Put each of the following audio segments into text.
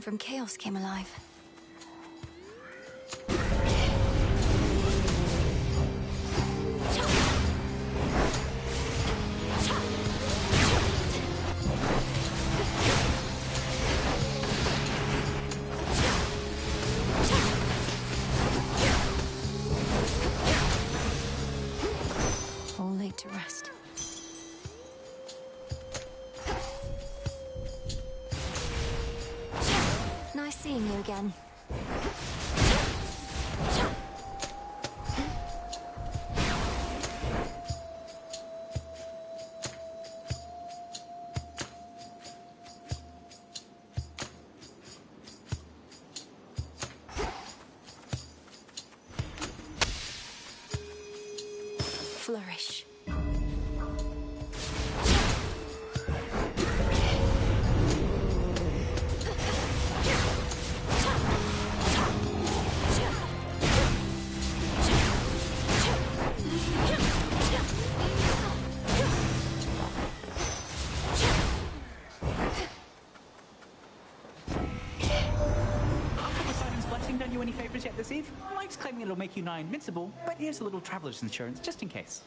from Chaos came alive. All laid to rest. Nice seeing you again. Flourish. Done you any favors yet this eve? Mike's claiming it'll make you nigh invincible, but here's a little traveler's insurance just in case.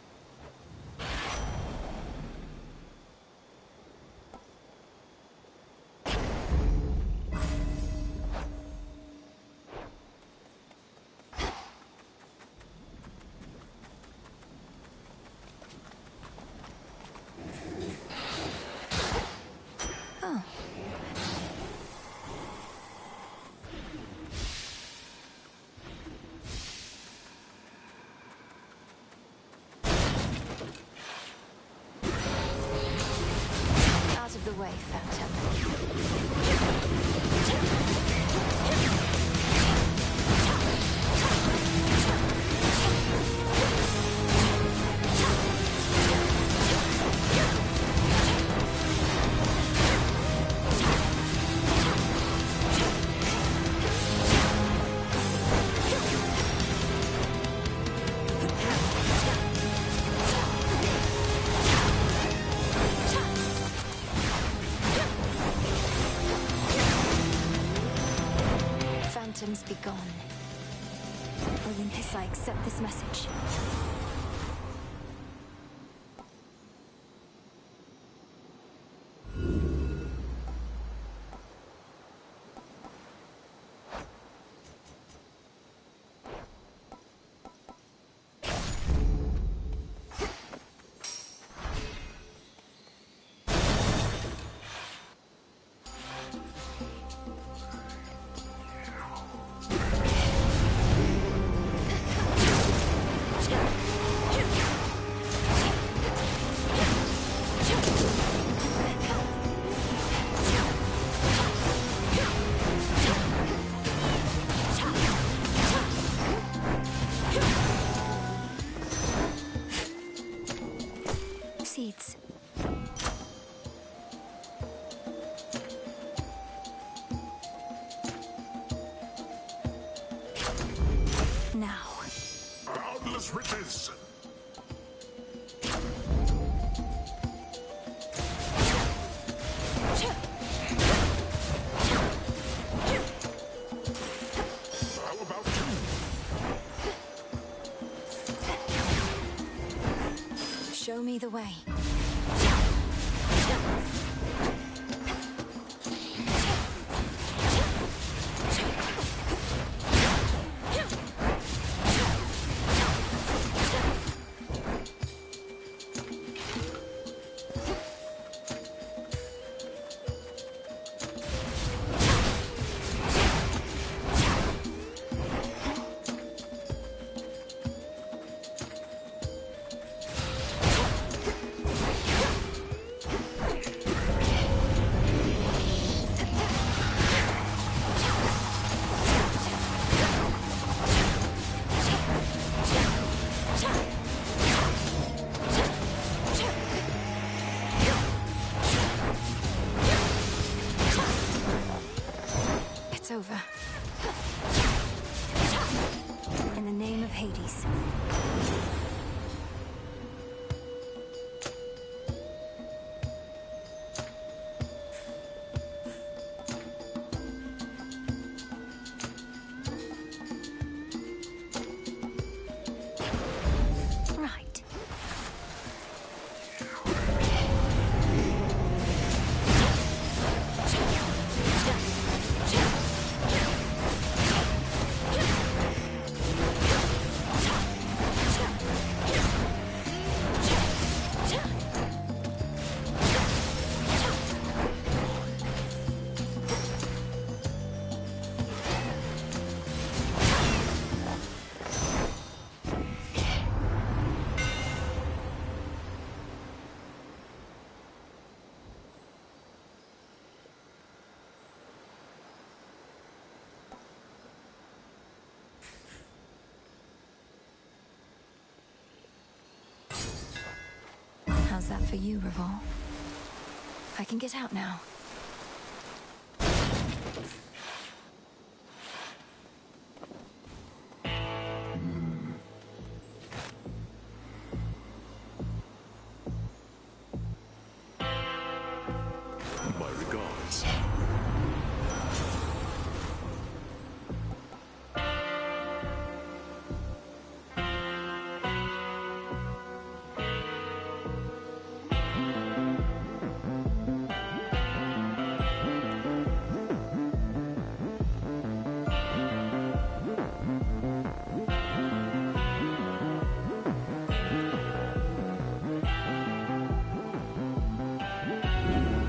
The way, Phantom. Phantoms be gone. Olympus, I accept this message. Seeds. Now. Boundless riches! How about you? Show me the way. It's over. In the name of Hades. that for you, Revol? I can get out now. My regards.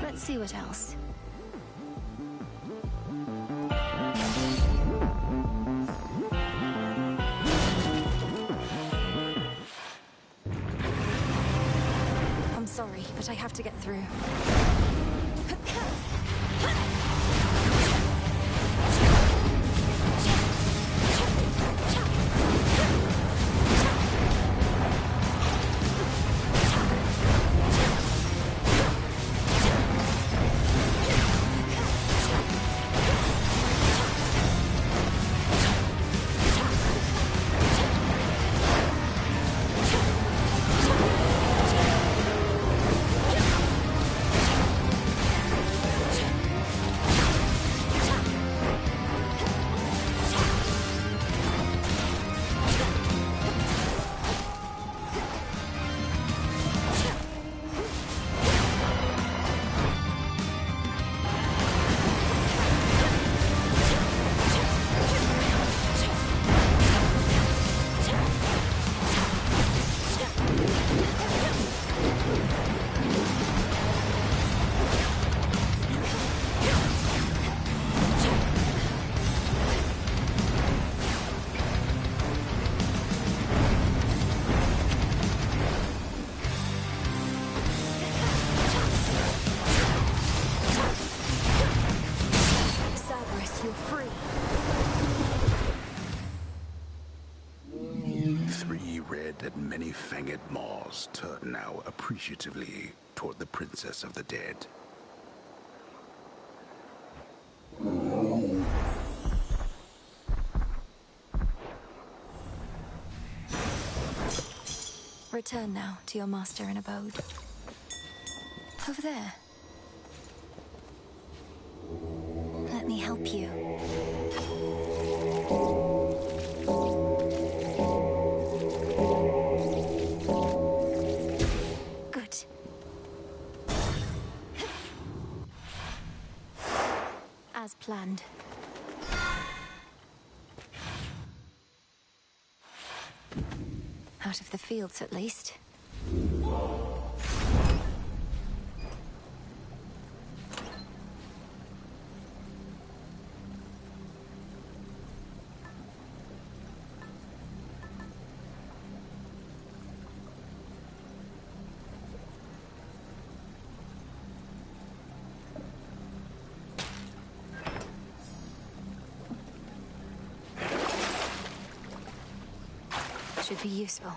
Let's see what else. I'm sorry, but I have to get through. Cerberus, you're free. Three red and many-fanged maws turn now appreciatively toward the Princess of the Dead. Return now to your master and abode. Over there. Let me help you. Good. As planned. Out of the fields, at least. Should be useful.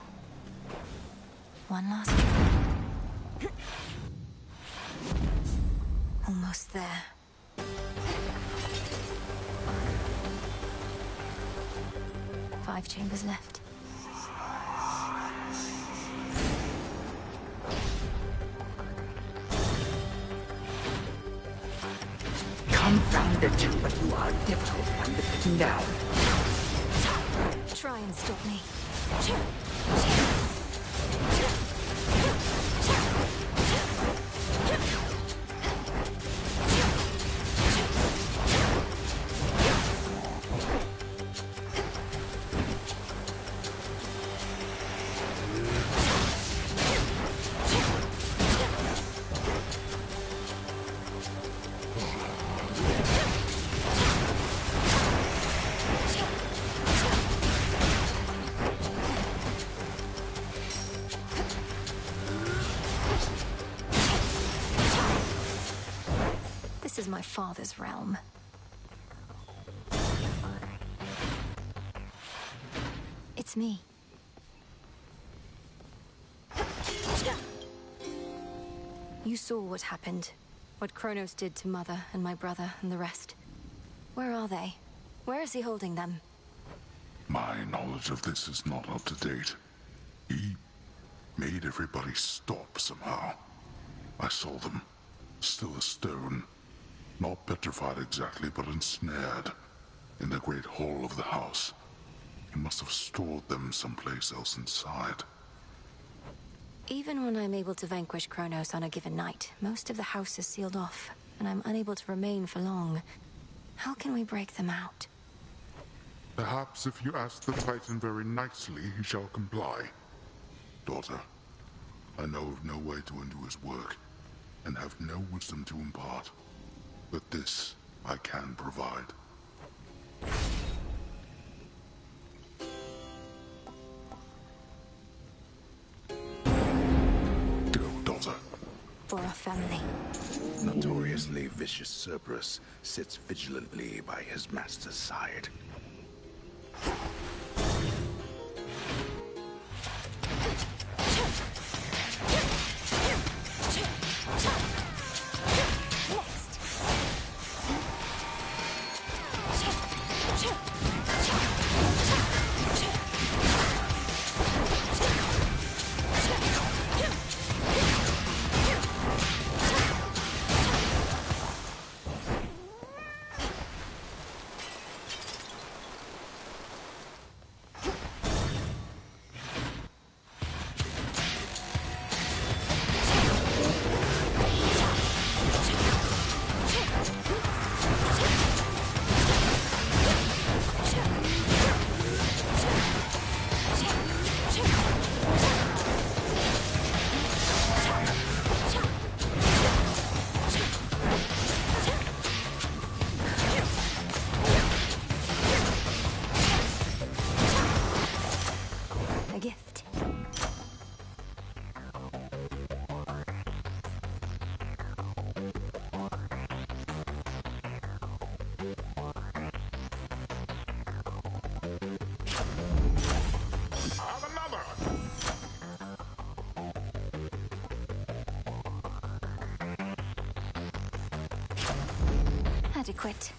One last try. Almost there. Five chambers left. Confound it, but you are difficult to pin down. Try and stop me. This is my father's realm. It's me. You saw what happened. What Kronos did to Mother and my brother and the rest. Where are they? Where is he holding them? My knowledge of this is not up to date. He made everybody stop somehow. I saw them, still a stone. Not petrified exactly, but ensnared in the great hall of the house. He must have stored them someplace else inside. Even when I'm able to vanquish Kronos on a given night, most of the house is sealed off, and I'm unable to remain for long. How can we break them out? Perhaps if you ask the Titan very nicely, he shall comply. Daughter, I know of no way to undo his work, and have no wisdom to impart. But this I can provide. Go, daughter. For our family. Notoriously vicious Cerberus sits vigilantly by his master's side. Adequate.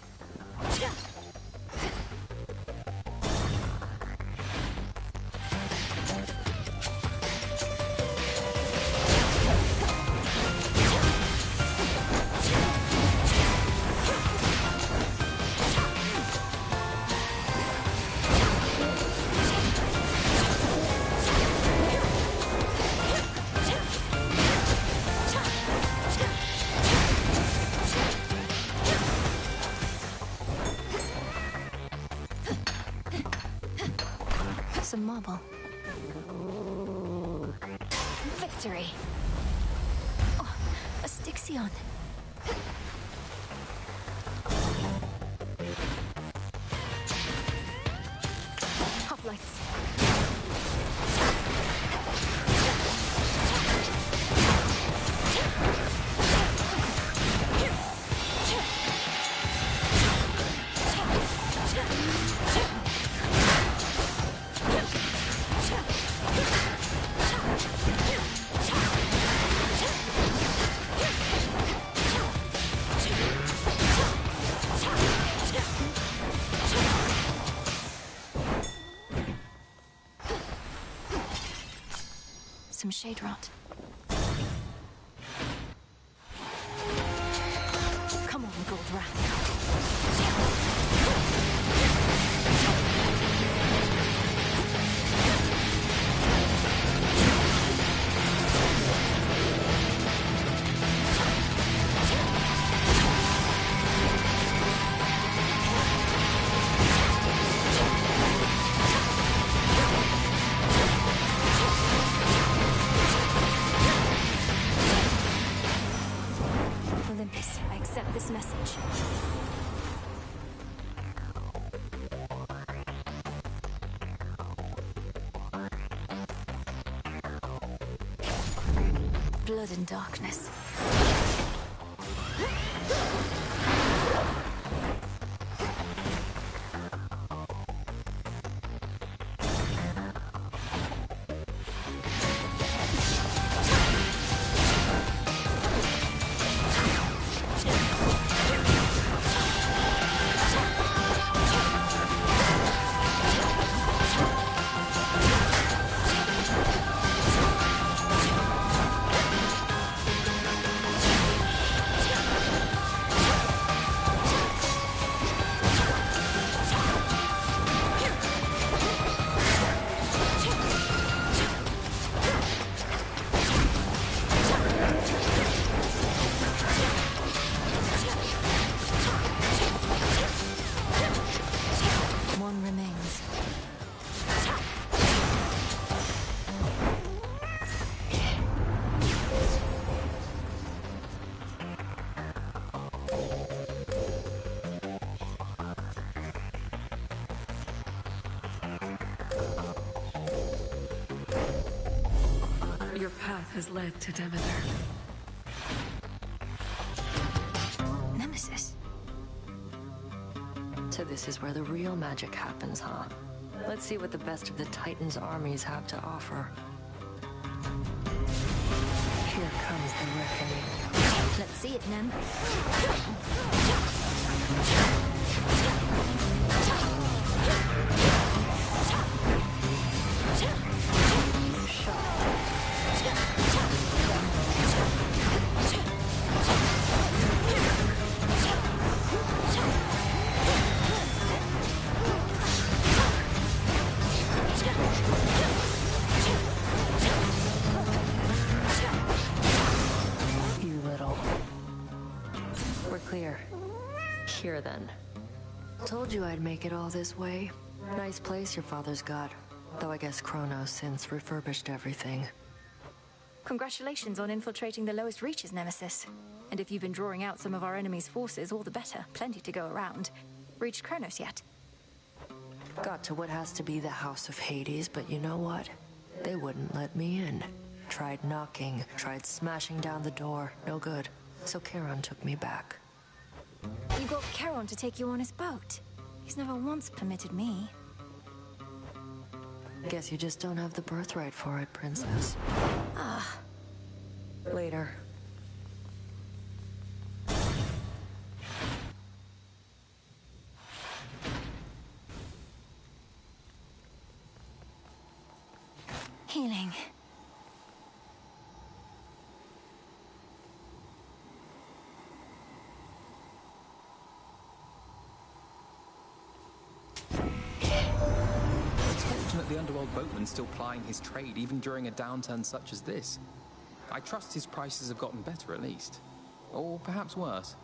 Some marble. Victory. Oh, a Styxion. Hoplites. Some shade rot. Come on, Goldwrath. Olympus, I accept this message. Blood and darkness. path has led to Demeter. Nemesis. So this is where the real magic happens, huh? Let's see what the best of the Titans' armies have to offer. Here comes the reckoning. Let's see it, Nem. You little. We're clear. Here then. Told you I'd make it all this way. Nice place your father's got. Though I guess Kronos since refurbished everything. Congratulations on infiltrating the lowest reaches, Nemesis. And if you've been drawing out some of our enemy's forces, all the better. Plenty to go around. Reached Kronos yet? Got to what has to be the House of Hades, but you know what? They wouldn't let me in. Tried knocking, tried smashing down the door. No good. So Charon took me back. You got Charon to take you on his boat. He's never once permitted me. Guess you just don't have the birthright for it, Princess. Ah. Later. Healing. It's fortunate the underworld boatman's still plying his trade even during a downturn such as this. I trust his prices have gotten better at least. Or perhaps worse.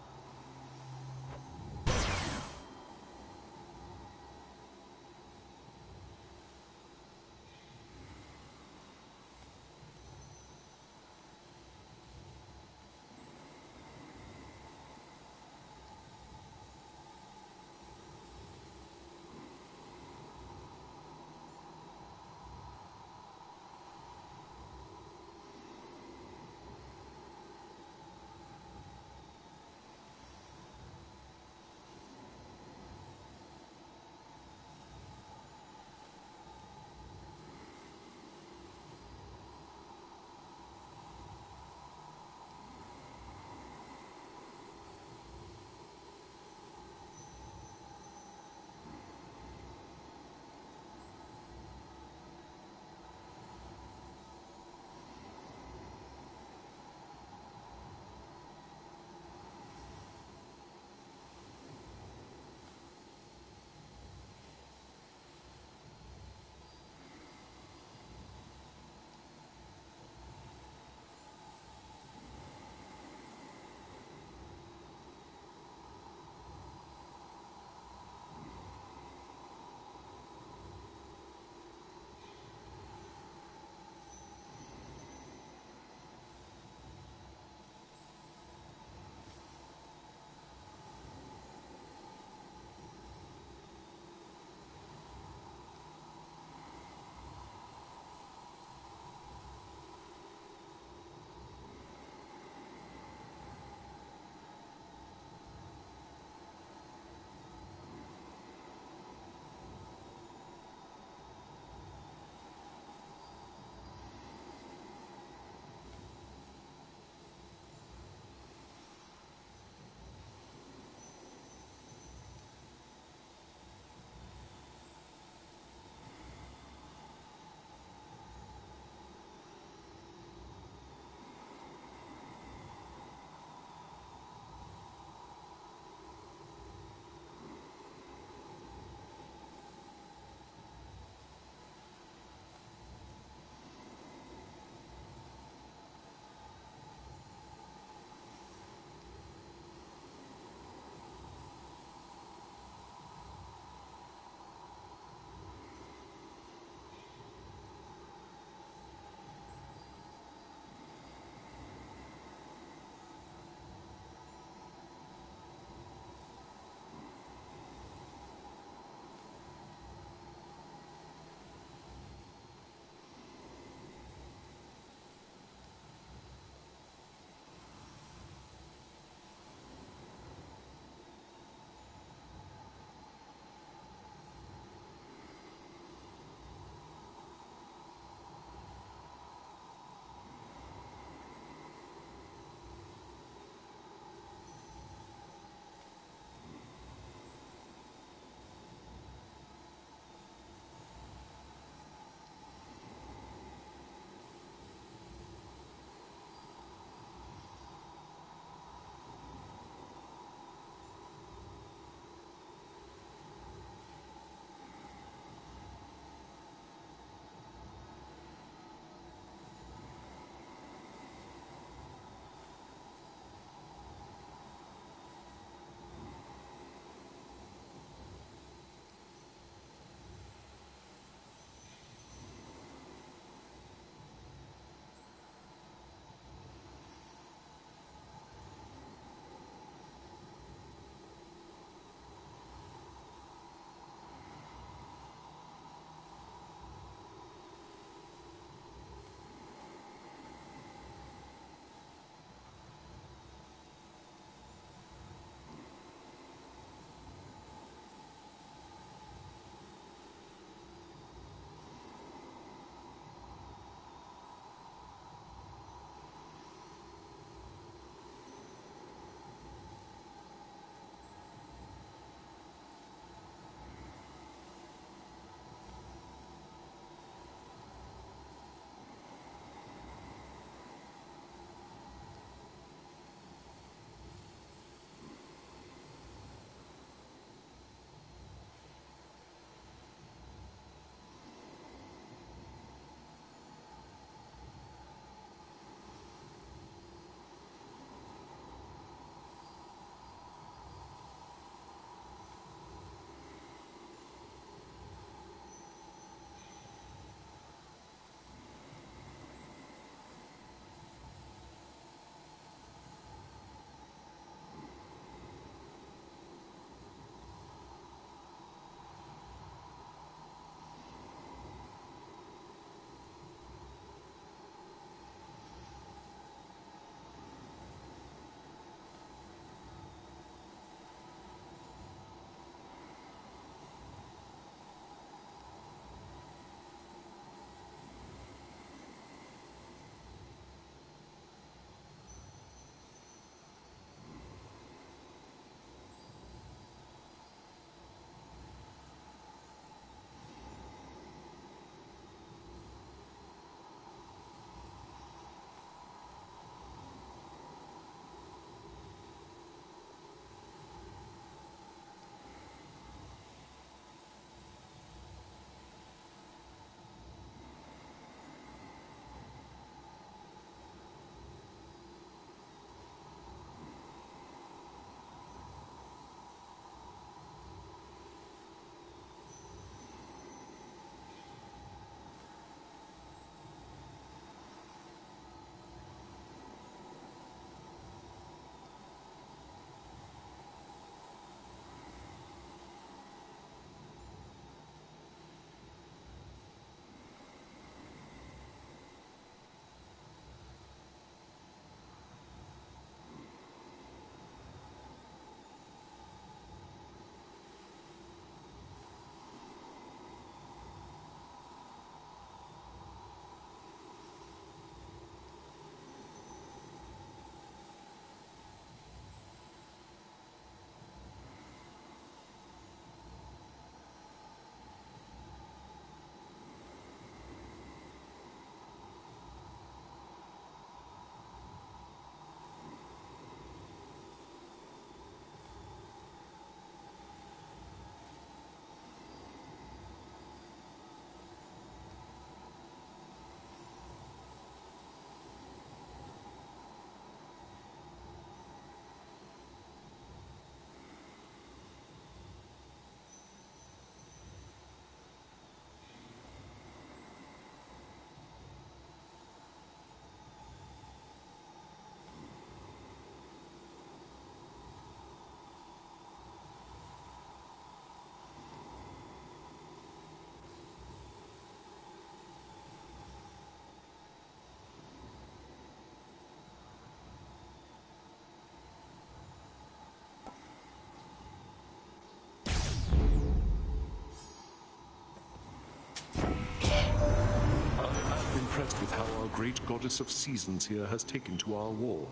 with how our great goddess of seasons here has taken to our war.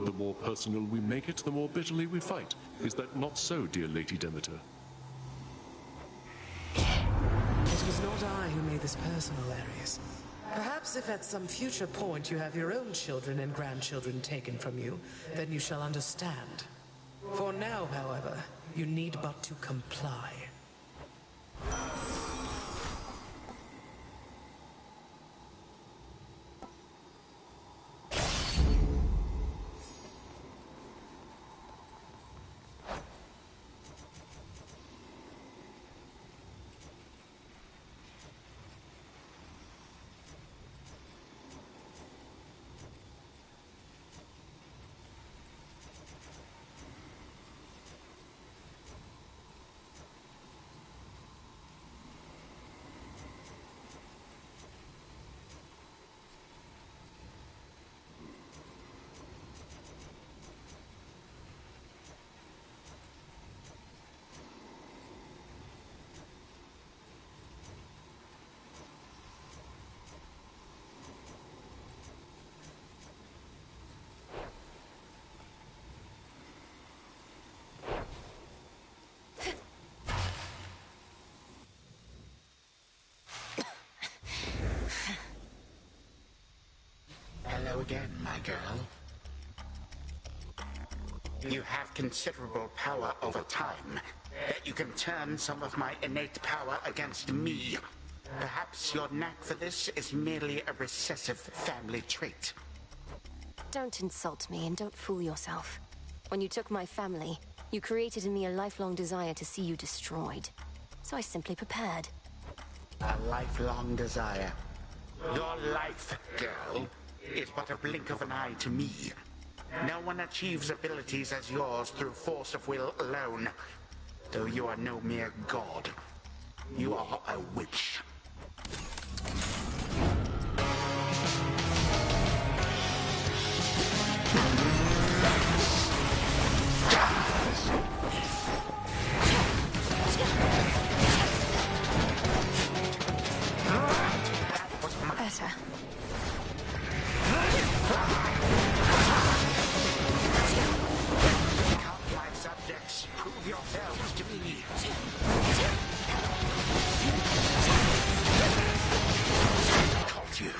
The more personal we make it, the more bitterly we fight. Is that not so, dear Lady Demeter? It was not I who made this personal, Ares. Perhaps if at some future point you have your own children and grandchildren taken from you, then you shall understand. For now, however, you need but to comply. Hello again, my girl. You have considerable power over time, yet you can turn some of my innate power against me. Perhaps your knack for this is merely a recessive family trait. Don't insult me and don't fool yourself. When you took my family, you created in me a lifelong desire to see you destroyed. So I simply prepared. A lifelong desire. Your life, girl, is but a blink of an eye to me. No one achieves abilities as yours through force of will alone. Though you are no mere god. You are a witch. Better. Come, my subjects, prove yourselves to me. Caught you.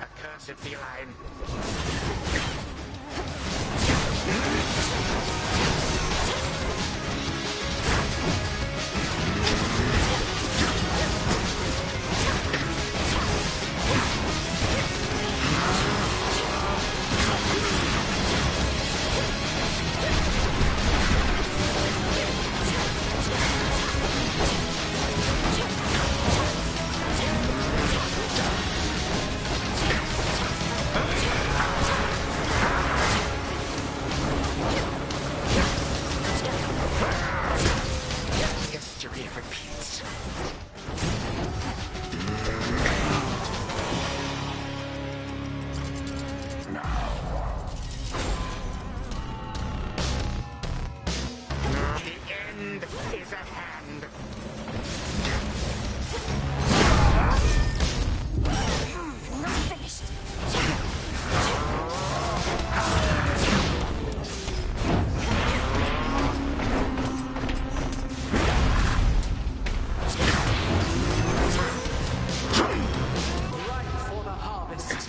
Accursed feline. History repeats. The end is at hand. Not finished. For the harvest.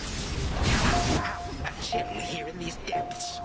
A chill here in these depths.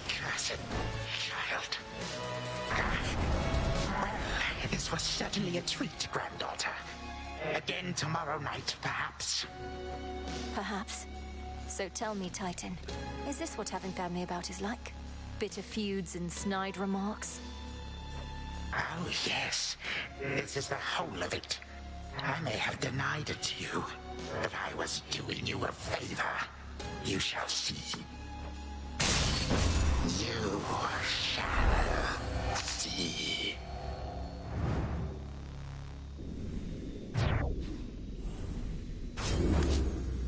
Cursed child. Well, this was certainly a treat, granddaughter. Again tomorrow night, perhaps. Perhaps. So tell me, Titan, is this what having family about is like? Bitter feuds and snide remarks? Oh, yes. This is the whole of it. I may have denied it to you, but I was doing you a favor. You shall see. You shall see.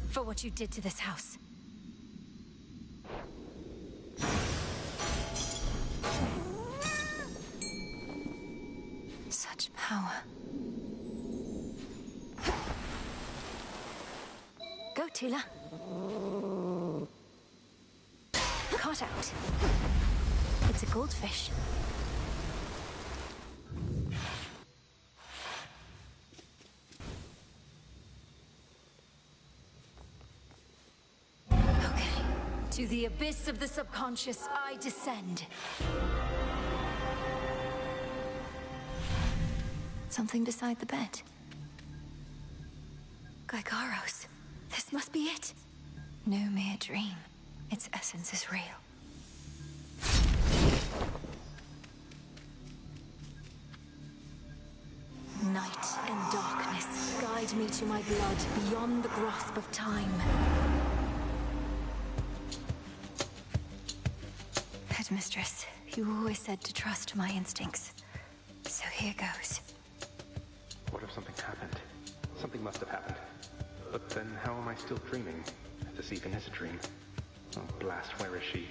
For what you did to this house. Such power. Go, Tila. Caught out. It's a goldfish. Okay. To the abyss of the subconscious, I descend. Something beside the bed. Gygaros. This must be it. No mere dream. Its essence is real. Night and darkness guide me to my blood beyond the grasp of time. Headmistress, you always said to trust my instincts. So here goes. What if something happened? Something must have happened. But then how am I still dreaming? If this even is a dream. Oh, blast, where is she?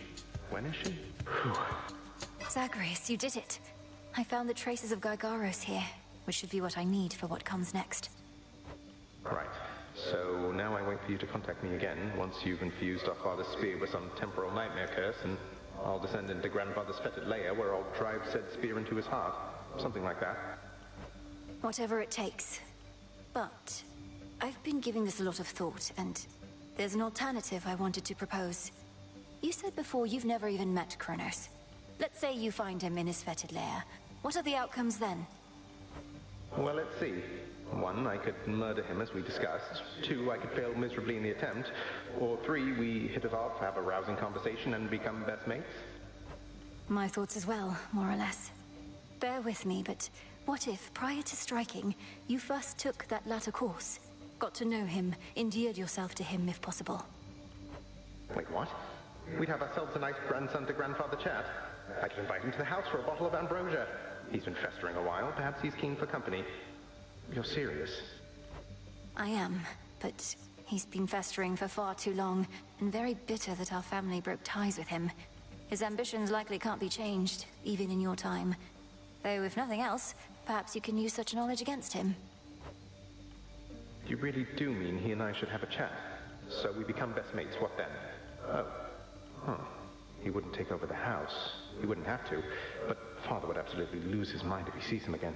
When is she? Whew. Zagreus, you did it. I found the traces of Gygaros here, which should be what I need for what comes next. Right. So now I wait for you to contact me again once you've infused our father's spear with some temporal nightmare curse, and I'll descend into grandfather's fetid lair where I'll drive said spear into his heart. Something like that. Whatever it takes. But I've been giving this a lot of thought, and there's an alternative I wanted to propose. You said before you've never even met Kronos. Let's say you find him in his fetid lair. What are the outcomes then? Well, let's see. 1, I could murder him as we discussed. 2, I could fail miserably in the attempt. Or 3, we hit it off, have a rousing conversation, and become best mates. My thoughts as well, more or less. Bear with me, but what if, prior to striking, you first took that latter course? Got to know him, endeared yourself to him if possible. Wait, what? We'd have ourselves a nice grandson-to-grandfather chat. I could invite him to the house for a bottle of ambrosia. He's been festering a while. Perhaps he's keen for company. You're serious? I am, but he's been festering for far too long, and very bitter that our family broke ties with him. His ambitions likely can't be changed, even in your time. Though, if nothing else, perhaps you can use such knowledge against him. You really do mean he and I should have a chat? So we become best mates, what then? Oh. Huh. He wouldn't take over the house. He wouldn't have to. But Father would absolutely lose his mind if he sees him again.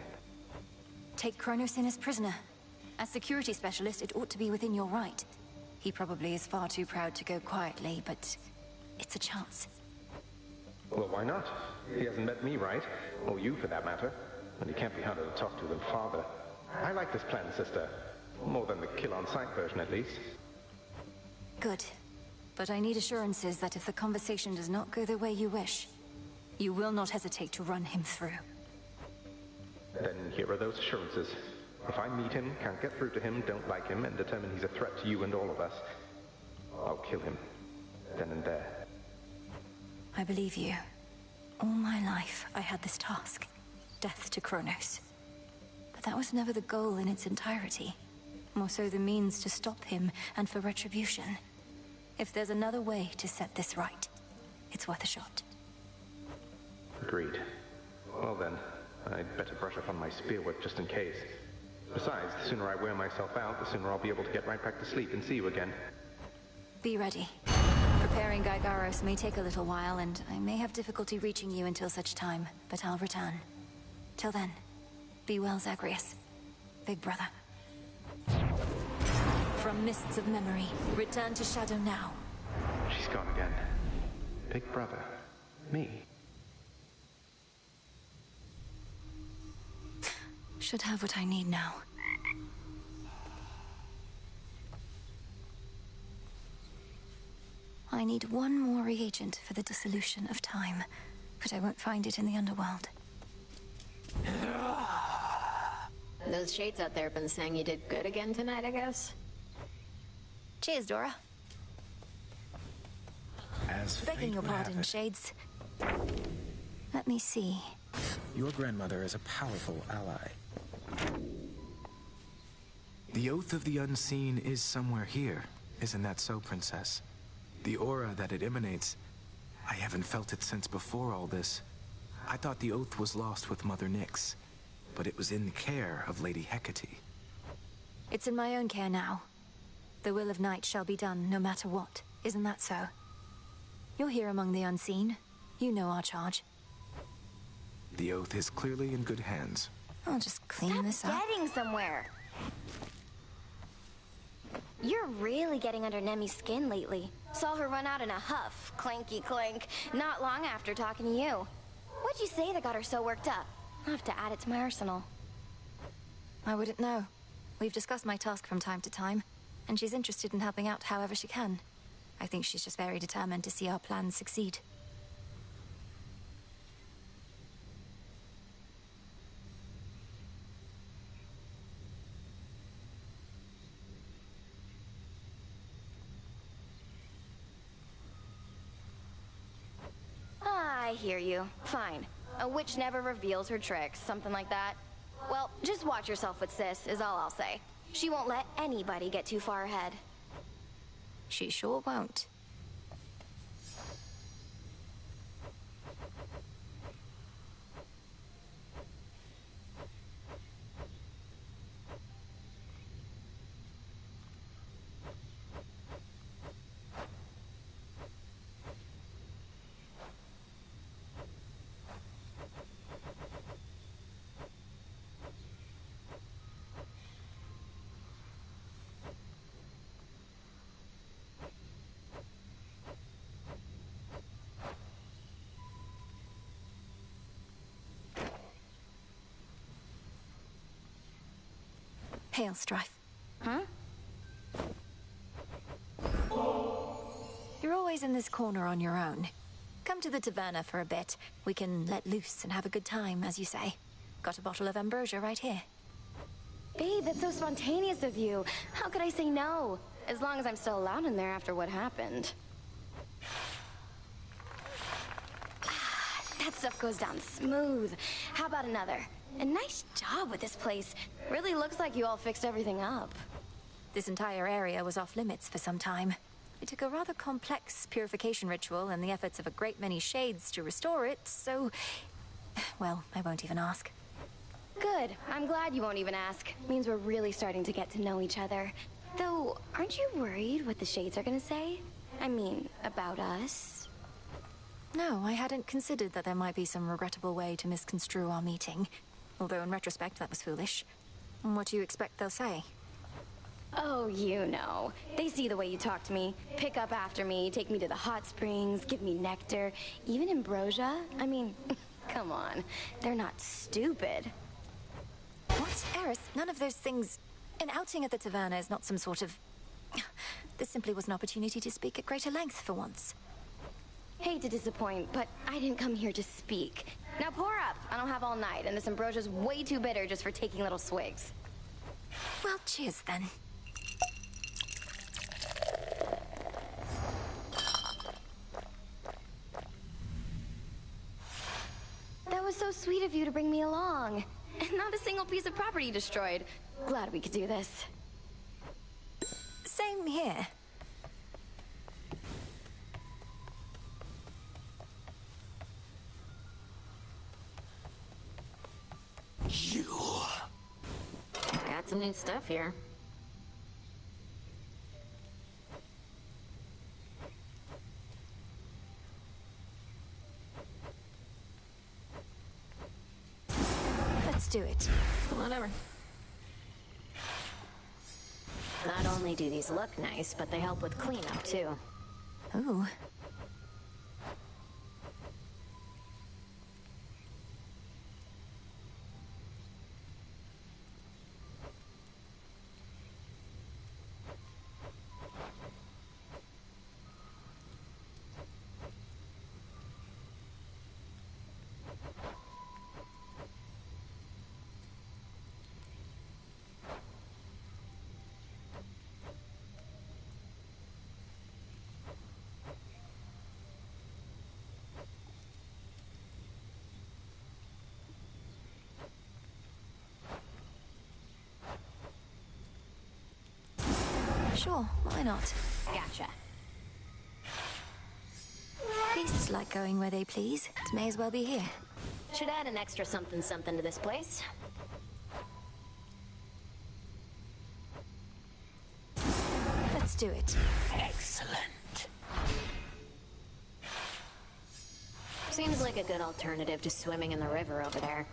Take Kronos in as prisoner. As security specialist, it ought to be within your right. He probably is far too proud to go quietly, but it's a chance. Well, why not? He hasn't met me, right? Or you, for that matter. And he can't be harder to talk to than Father. I like this plan, sister. More than the kill-on-sight version, at least. Good. But I need assurances that if the conversation does not go the way you wish, you will not hesitate to run him through. Then here are those assurances. If I meet him, can't get through to him, don't like him, and determine he's a threat to you and all of us, I'll kill him. Then and there. I believe you. All my life, I had this task. Death to Kronos. But that was never the goal in its entirety. More so the means to stop him and for retribution. If there's another way to set this right, it's worth a shot. Agreed. Well then, I'd better brush up on my spear work just in case. Besides, the sooner I wear myself out, the sooner I'll be able to get right back to sleep and see you again. Be ready. Preparing Gygaros may take a little while, and I may have difficulty reaching you until such time, but I'll return. Till then, be well, Zagreus. Big brother. From mists of memory, return to Shadow now. She's gone again. Big brother. Me. Should have what I need now. I need one more reagent for the dissolution of time, but I won't find it in the underworld. Those shades out there have been saying you did good again tonight, I guess? Cheers, Dora. As Begging your pardon, Shades. Let me see. Your grandmother is a powerful ally. The Oath of the Unseen is somewhere here. Isn't that so, Princess? The aura that it emanates, I haven't felt it since before all this. I thought the Oath was lost with Mother Nyx, but it was in the care of Lady Hecate. It's in my own care now. The will of Night shall be done, no matter what. Isn't that so? You're here among the unseen. You know our charge. The Oath is clearly in good hands. I'll just clean this up. Getting somewhere. You're really getting under Nemi's skin lately. Saw her run out in a huff, clanky clank, not long after talking to you. What'd you say that got her so worked up? I'll have to add it to my arsenal. I wouldn't know. We've discussed my task from time to time, and she's interested in helping out however she can. I think she's just very determined to see our plans succeed. I hear you. Fine. A witch never reveals her tricks, something like that. Well, just watch yourself with Sis, is all I'll say. She won't let anybody get too far ahead. She sure won't. Hail, Strife. Huh? You're always in this corner on your own. Come to the taverna for a bit. We can let loose and have a good time, as you say. Got a bottle of ambrosia right here. Babe, that's so spontaneous of you. How could I say no? As long as I'm still allowed in there after what happened. That stuff goes down smooth. How about another? And nice job with this place. Really looks like you all fixed everything up. This entire area was off limits for some time. It took a rather complex purification ritual and the efforts of a great many shades to restore it, so... well, I won't even ask. Good. I'm glad you won't even ask. Means we're really starting to get to know each other. Though, aren't you worried what the shades are gonna say? I mean, about us? No, I hadn't considered that there might be some regrettable way to misconstrue our meeting. Although in retrospect, that was foolish. What do you expect they'll say? Oh, you know. They see the way you talk to me, pick up after me, take me to the hot springs, give me nectar, even ambrosia. I mean, come on. They're not stupid. What? Eris, none of those things... An outing at the taverna is not some sort of... This simply was an opportunity to speak at greater length for once. Hate to disappoint, but I didn't come here to speak. Now pour up. I don't have all night, and this ambrosia's way too bitter just for taking little swigs. Well, cheers then. That was so sweet of you to bring me along. And not a single piece of property destroyed. Glad we could do this. Same here. You. Got some new stuff here. Let's do it. Whatever. Not only do these look nice, but they help with cleanup, too. Ooh. Sure, why not? Gotcha. Beasts like going where they please. It may as well be here. Should add an extra something to this place. Let's do it. Excellent. Seems like a good alternative to swimming in the river over there.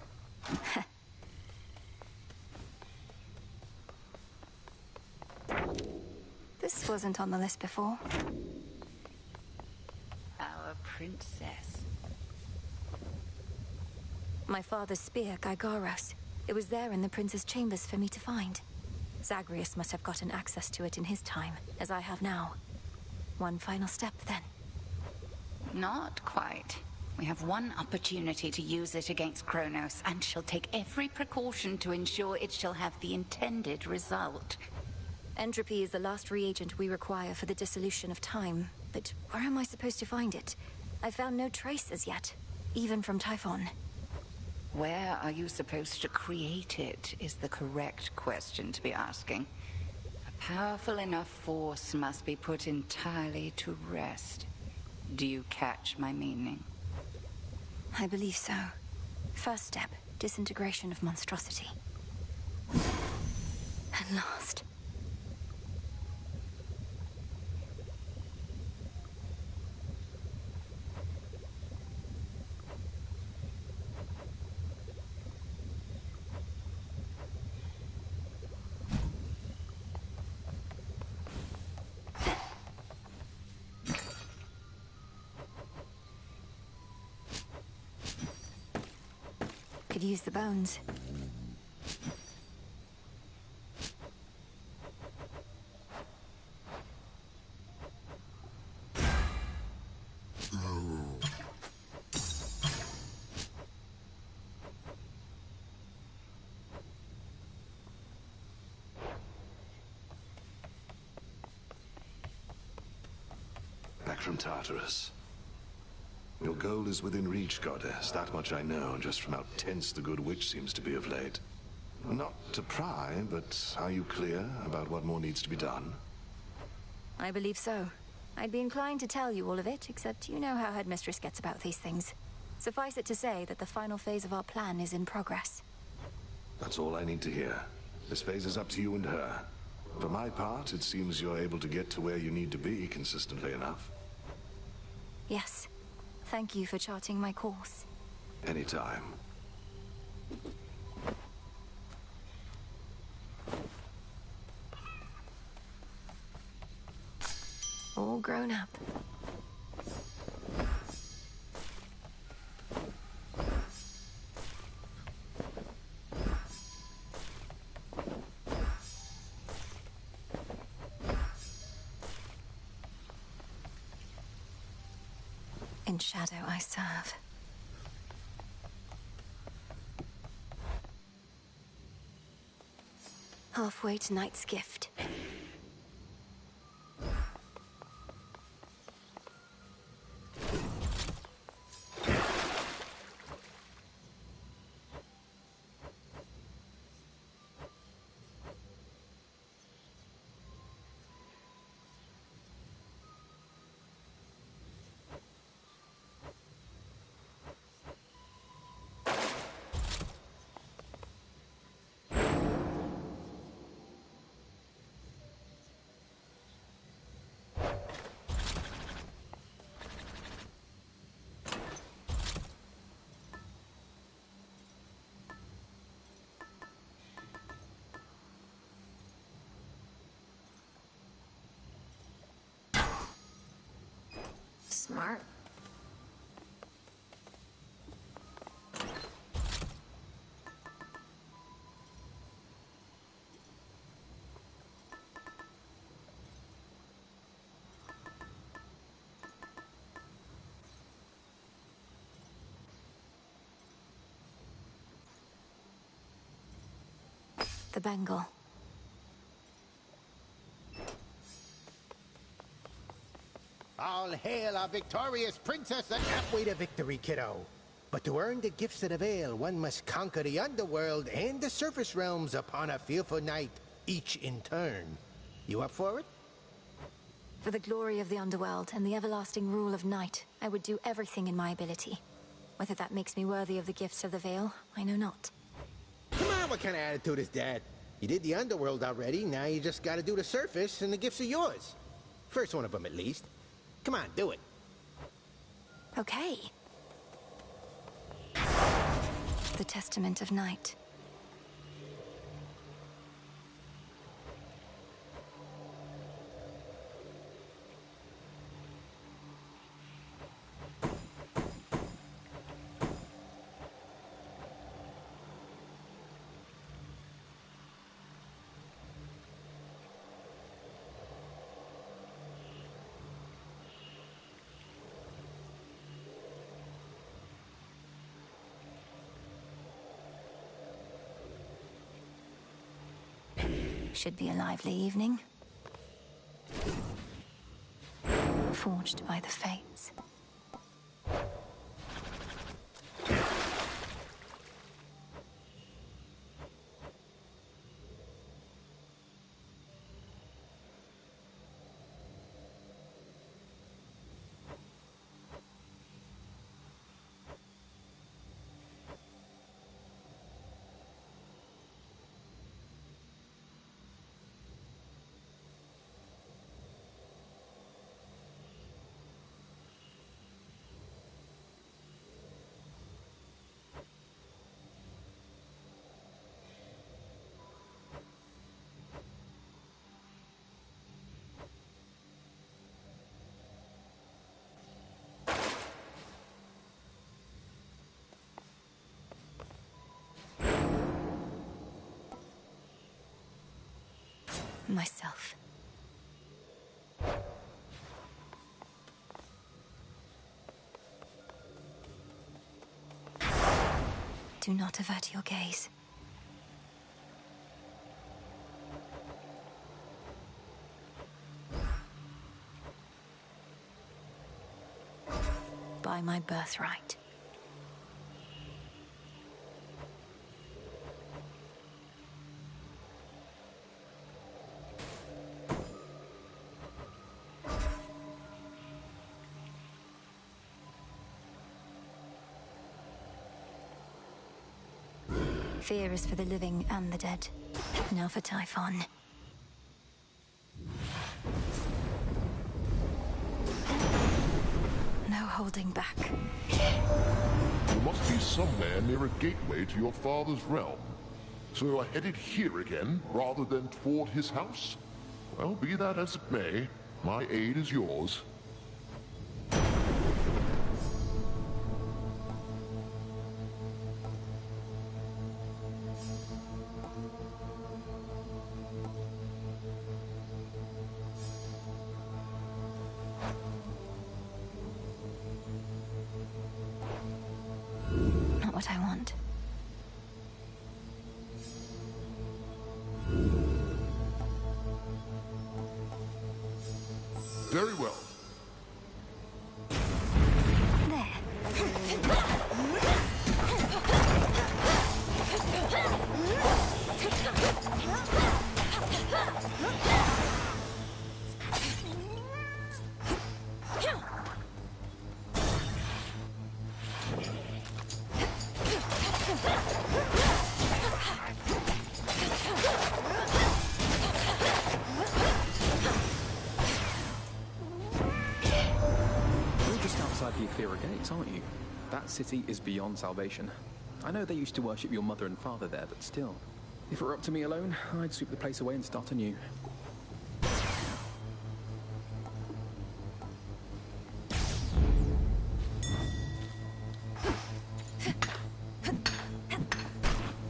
This wasn't on the list before. Our princess. My father's spear, Gygaros. It was there in the prince's chambers for me to find. Zagreus must have gotten access to it in his time, as I have now. One final step, then. Not quite. We have one opportunity to use it against Kronos, and she'll take every precaution to ensure it shall have the intended result. Entropy is the last reagent we require for the dissolution of time. But where am I supposed to find it? I found no trace as yet, even from Typhon. Where are you supposed to create it is the correct question to be asking. A powerful enough force must be put entirely to rest. Do you catch my meaning? I believe so. First step, disintegration of monstrosity. At last. Could use the bones. Back from Tartarus. Your goal is within reach, Goddess. That much I know, just from how tense the Good Witch seems to be of late. Not to pry, but are you clear about what more needs to be done? I believe so. I'd be inclined to tell you all of it, except you know how Headmistress gets about these things. Suffice it to say that the final phase of our plan is in progress. That's all I need to hear. This phase is up to you and her. For my part, it seems you're able to get to where you need to be consistently enough. Yes. Thank you for charting my course. Anytime. All grown up. In shadow I serve. Halfway to Night's Gift. Smart. The Bengal. All hail our victorious princess and halfway to victory, kiddo. But to earn the gifts of the Veil, one must conquer the underworld and the surface realms upon a fearful night, each in turn. You up for it? For the glory of the underworld and the everlasting rule of night, I would do everything in my ability. Whether that makes me worthy of the gifts of the Veil, I know not. Come on, what kind of attitude is that? You did the underworld already, now you just gotta do the surface, and the gifts are yours. First one of them, at least. Come on, do it. Okay. The Testament of Night. Should be a lively evening. Forged by the fates. Myself. Do not avert your gaze. By my birthright. Fear is for the living and the dead. Now for Typhon. No holding back. You must be somewhere near a gateway to your father's realm. So you are headed here again, rather than toward his house? Well, be that as it may, my aid is yours. What I want. Very well. Aren't you? That city is beyond salvation. I know they used to worship your mother and father there, but still. If it were up to me alone, I'd sweep the place away and start anew.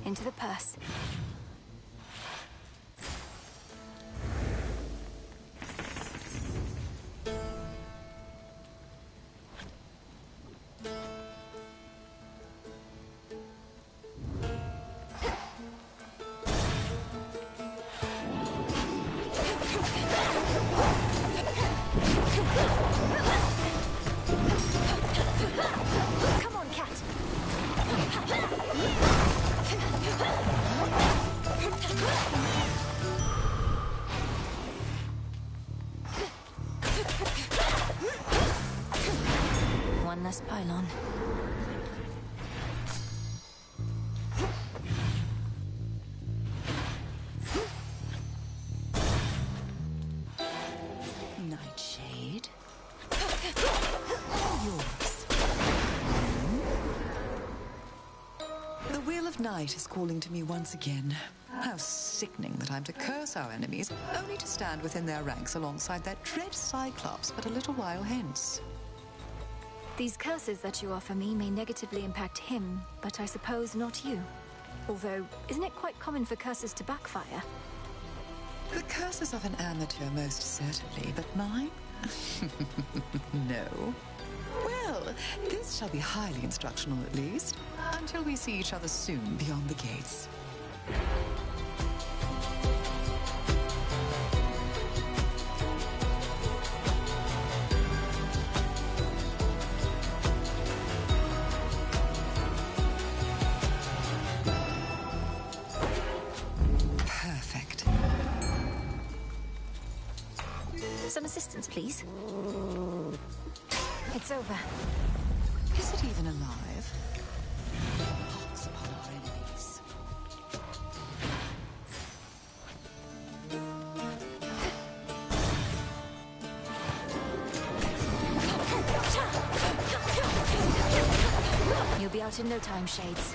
Into the purse. pylon. Nightshade. Yours. The Wheel of Night is calling to me once again. How sickening that I'm to curse our enemies, only to stand within their ranks alongside that dread Cyclops but a little while hence. These curses that you offer me may negatively impact him, but I suppose not you. Although, isn't it quite common for curses to backfire? The curses of an amateur, most certainly, but mine? No. Well, this shall be highly instructional at least, until we see each other soon beyond the gates. Perfect. Some assistance, please. It's over. Is it even alive? Pox upon our enemies. You'll be out in no time, Shades.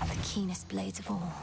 The keenest blades of all.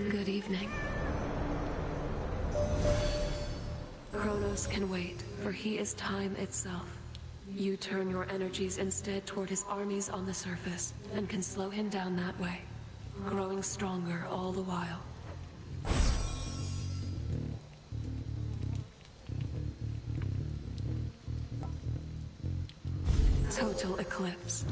Good evening. Kronos can wait, for he is time itself. You turn your energies instead toward his armies on the surface, and can slow him down that way, growing stronger all the while. Total eclipse.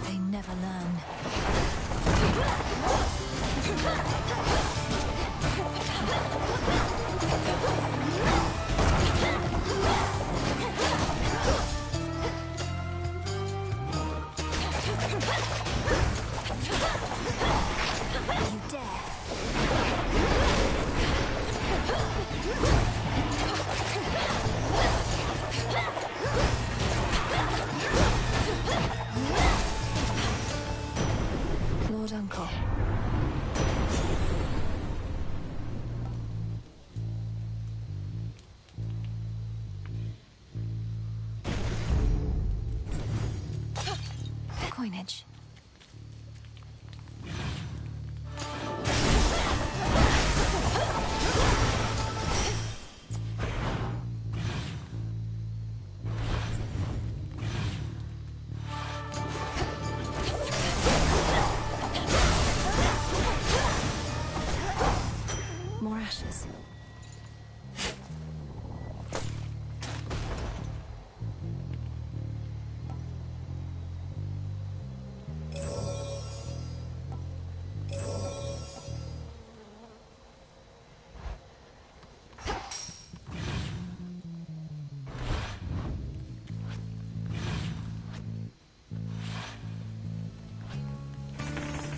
They never learn. You dare. Lord Uncle. Coinage. More ashes.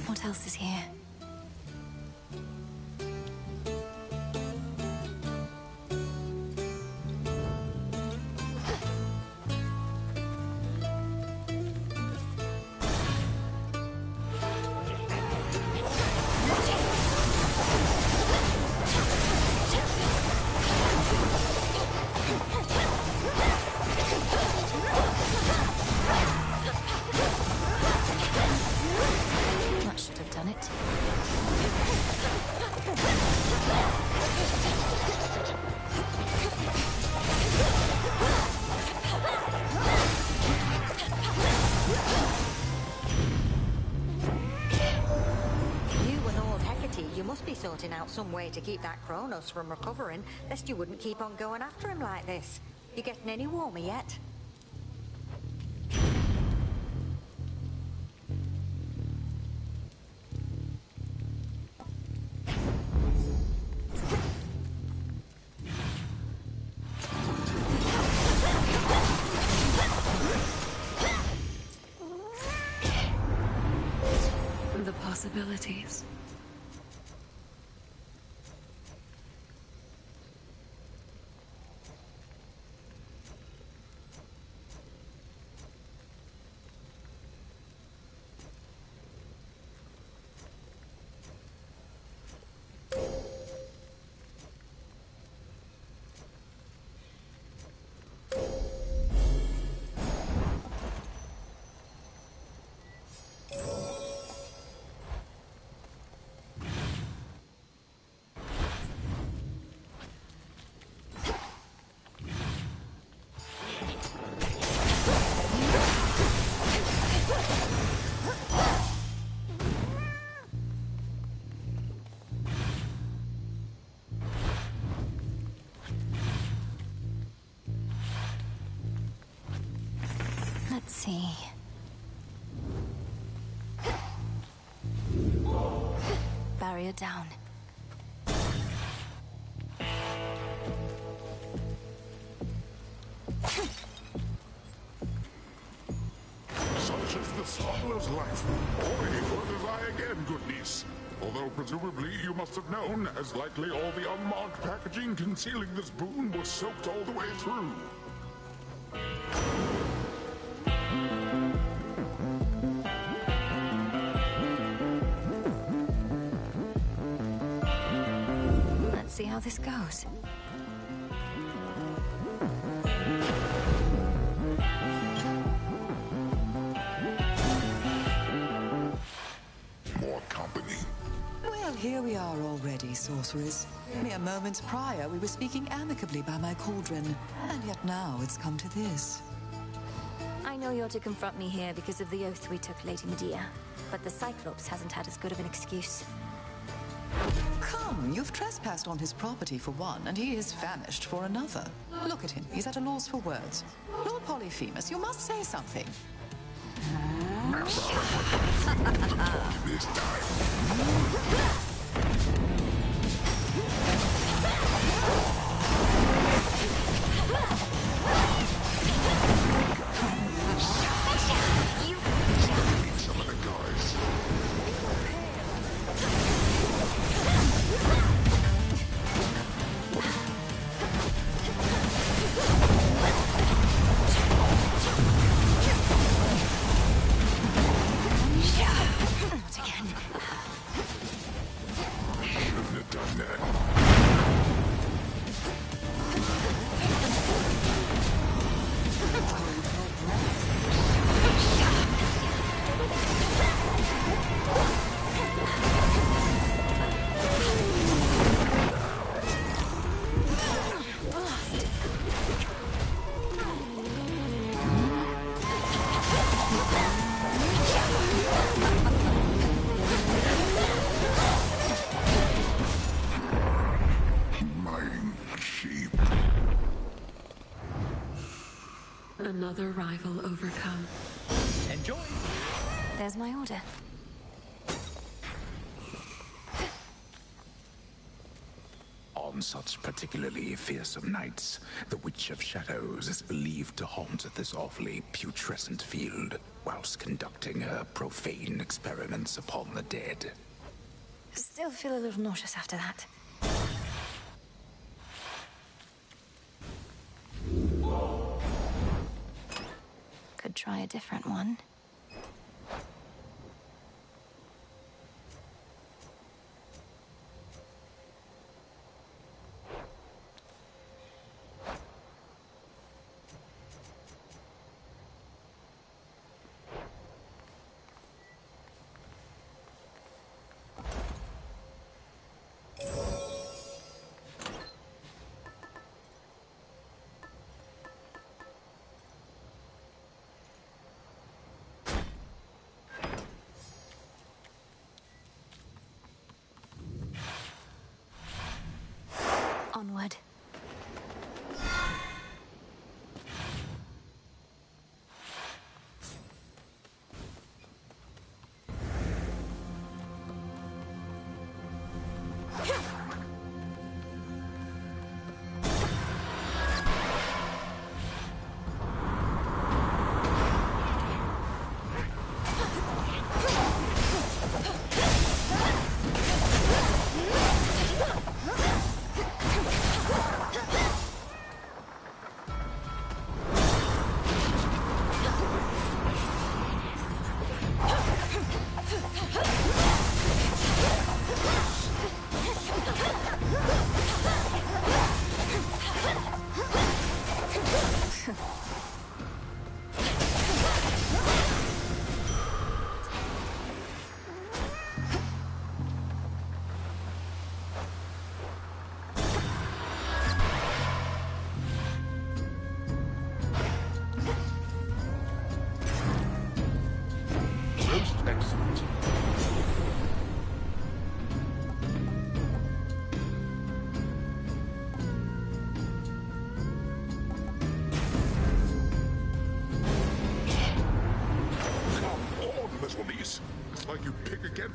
What else is here? sorting out some way to keep that Kronos from recovering, lest you wouldn't keep on going after him like this. You getting any warmer yet? The possibilities. Let's see. Barrier down. Such is the smuggler's life. Already for his eye again, good niece. Although presumably you must have known, as likely all the unmarked packaging concealing this boon was soaked all the way through. Let's see how this goes. More company. Well, here we are already, sorcerers. Mere moments prior, we were speaking amicably by my cauldron, and yet now it's come to this. I know you're to confront me here because of the oath we took, Lady Medea, but the Cyclops hasn't had as good of an excuse. Come, you've trespassed on his property for one, and he is famished for another. Look at him, he's at a loss for words. Lord Polyphemus, you must say something. This time. Some of the guys. Not again. Shouldn't have done that. Another rival overcome. Enjoy! There's my order. On such particularly fearsome nights, the Witch of Shadows is believed to haunt this awfully putrescent field, whilst conducting her profane experiments upon the dead. Still feel a little nauseous after that. Could try a different one.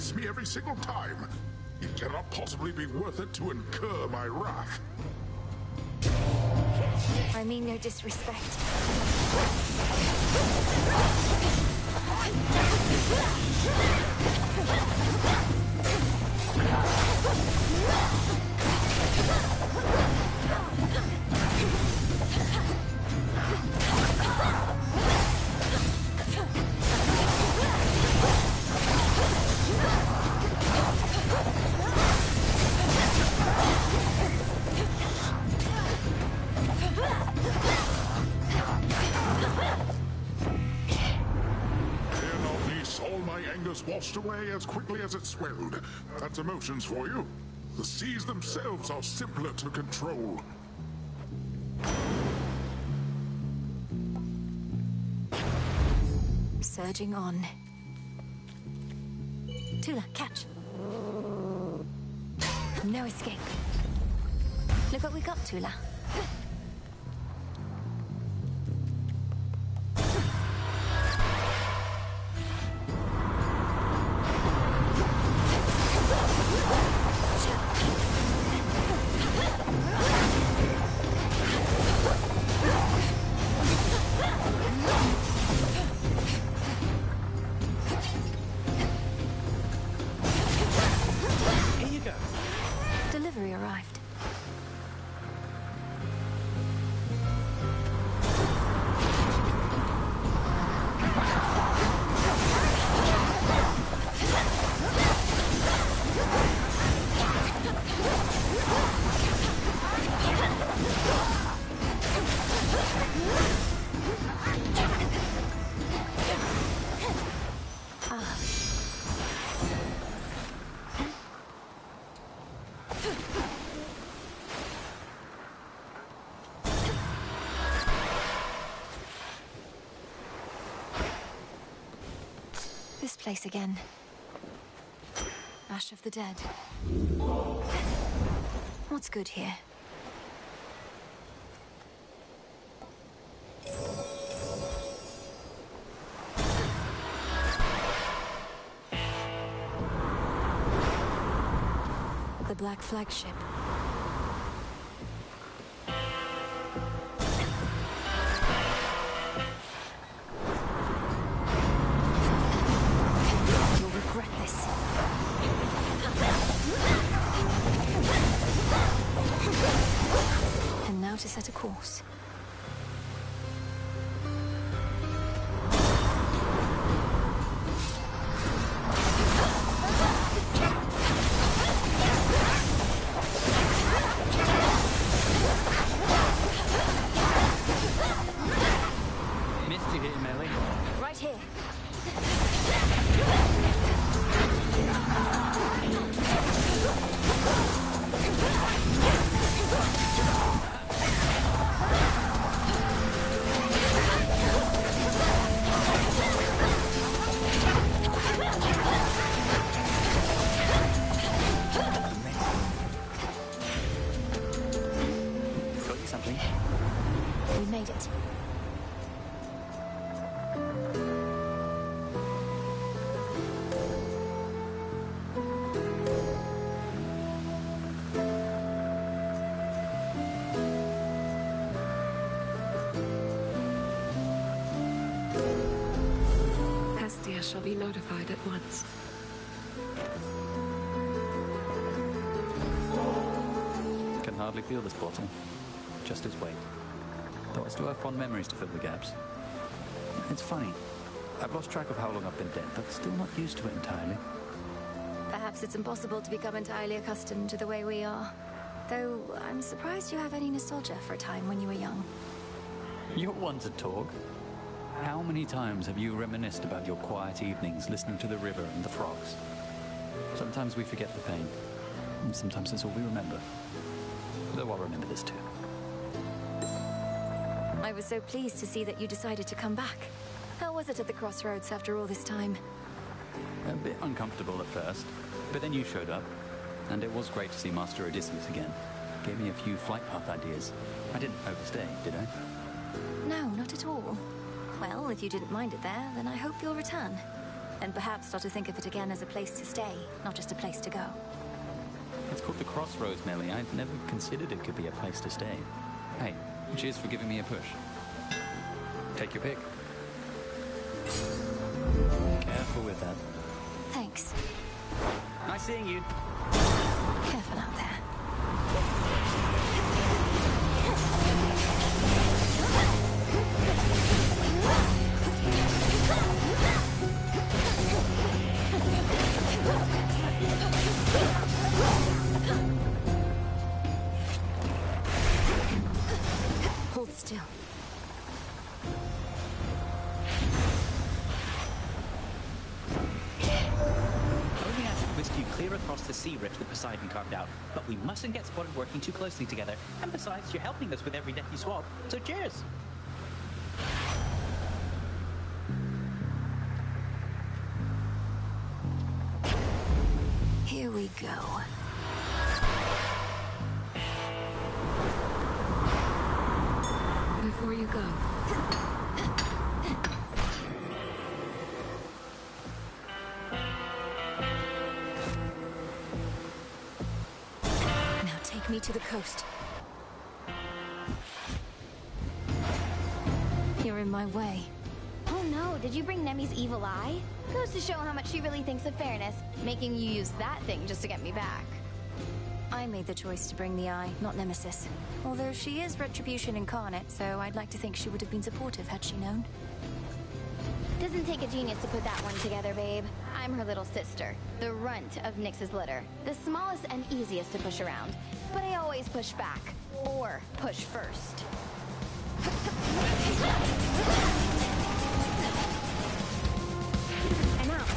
against me every single time. It cannot possibly be worth it to incur my wrath. I mean no disrespect. Washed away as quickly as it swelled. That's emotions for you. The seas themselves are simpler to control. Surging on. Tula, catch. No escape. Look what we got, Tula. Delivery arrived. This place again. Ash of the Dead. What's good here? The Black Flagship. To set a course. Missed you here, Melly. Right here. We made it. Hestia shall be notified at once. Can hardly feel this bottle. Just its weight. Though I still have fond memories to fill the gaps. It's funny. I've lost track of how long I've been dead, but still not used to it entirely. Perhaps it's impossible to become entirely accustomed to the way we are. Though, I'm surprised you have any nostalgia for a time when you were young. You're one to talk. How many times have you reminisced about your quiet evenings listening to the river and the frogs? Sometimes we forget the pain, and sometimes it's all we remember. Though I'll remember this too. I was so pleased to see that you decided to come back. How was it at the crossroads after all this time? A bit uncomfortable at first, but then you showed up, and it was great to see Master Odysseus again. Gave me a few flight path ideas. I didn't overstay, did I? No, not at all. Well, if you didn't mind it there, then I hope you'll return. and perhaps start to think of it again as a place to stay, not just a place to go. It's called the Crossroads, Millie. I'd never considered it could be a place to stay. Hey, cheers for giving me a push. Take your pick. Careful with that. Thanks. Nice seeing you. Careful out there. Hold still. Only I should whisk you clear across the sea rips that Poseidon carved out, but we mustn't get spotted working too closely together. And besides, you're helping us with every death you swap, so cheers! Here we go. Before you go, Now take me to the coast. You're in my way. Oh no, did you bring Nemi's evil eye? Goes to show how much she really thinks of fairness, making you use that thing just to get me back. I made the choice to bring the eye, not Nemesis. Although she is Retribution incarnate, so I'd like to think she would have been supportive had she known. Doesn't take a genius to put that one together, babe. I'm her little sister, the runt of Nyx's litter. The smallest and easiest to push around. But I always push back. Or push first. I'm out.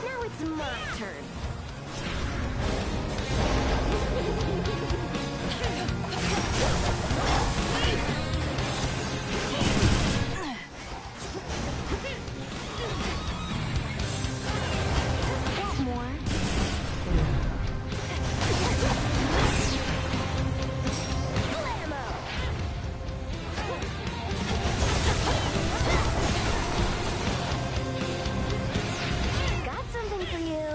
Now it's my turn. Want more? Blammo! Got something for you.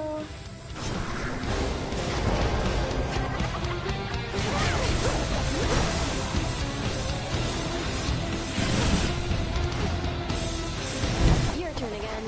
Your turn again.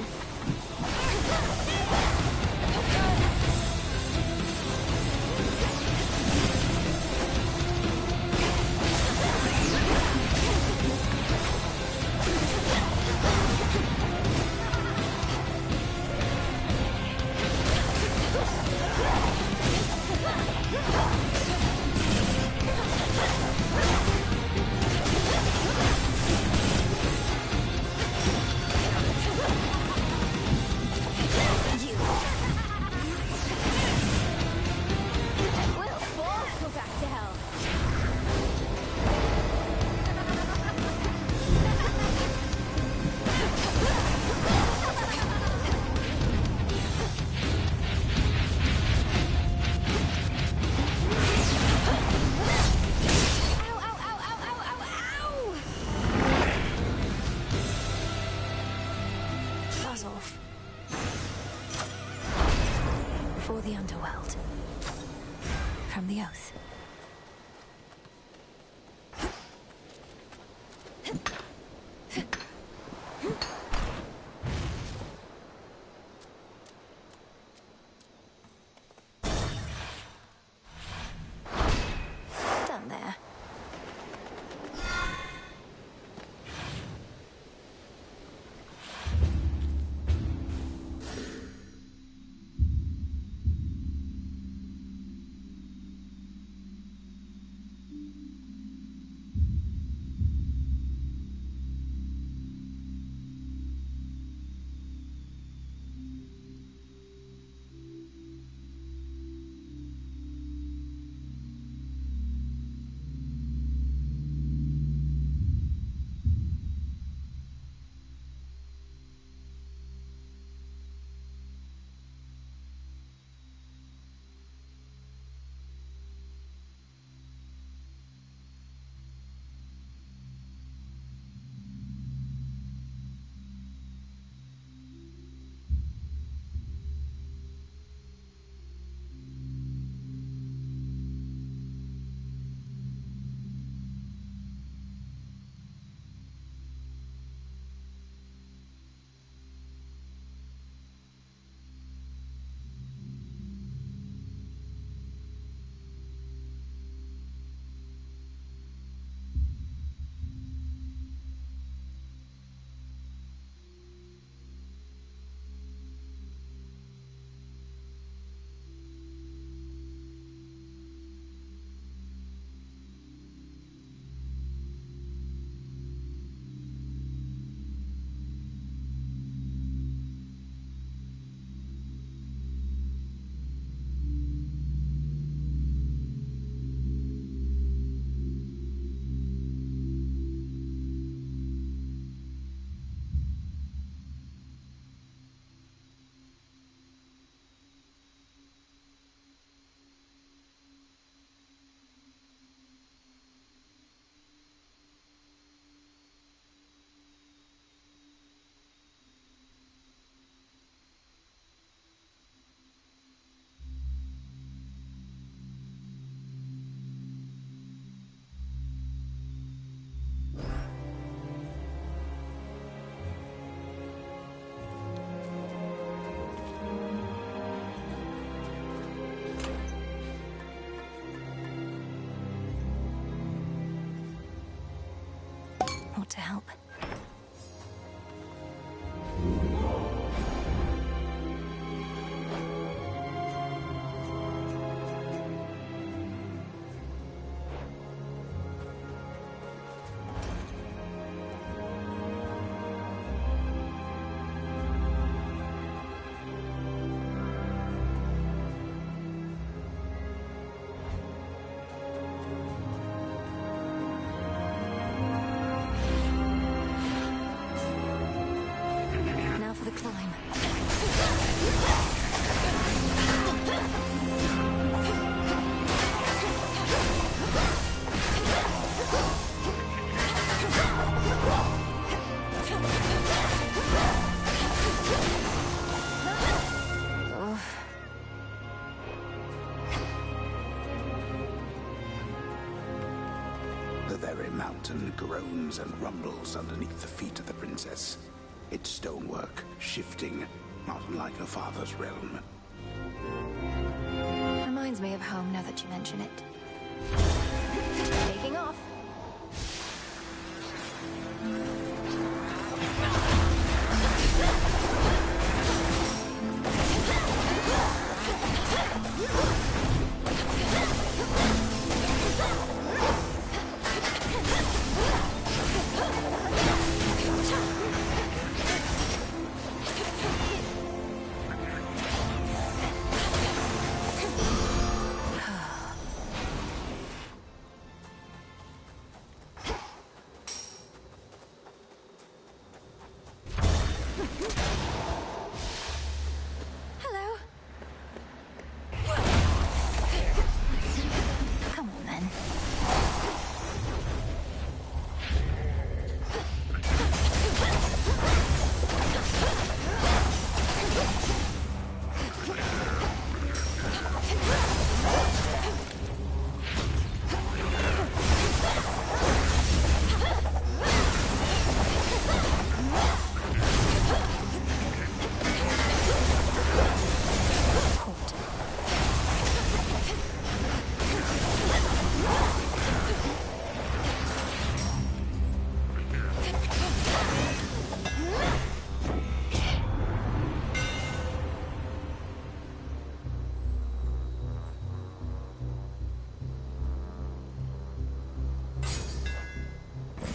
We'll both go back to hell. Ow, ow, ow, ow, ow, ow, ow! Buzz off. For the underworld. From the Oath. Done there. or to help. Now for the climb. The very mountain groans and rumbles underneath the feet of the princess. Its stonework shifting, not unlike her father's realm. Reminds me of home now that you mention it. Taking off. Hello. Come on then.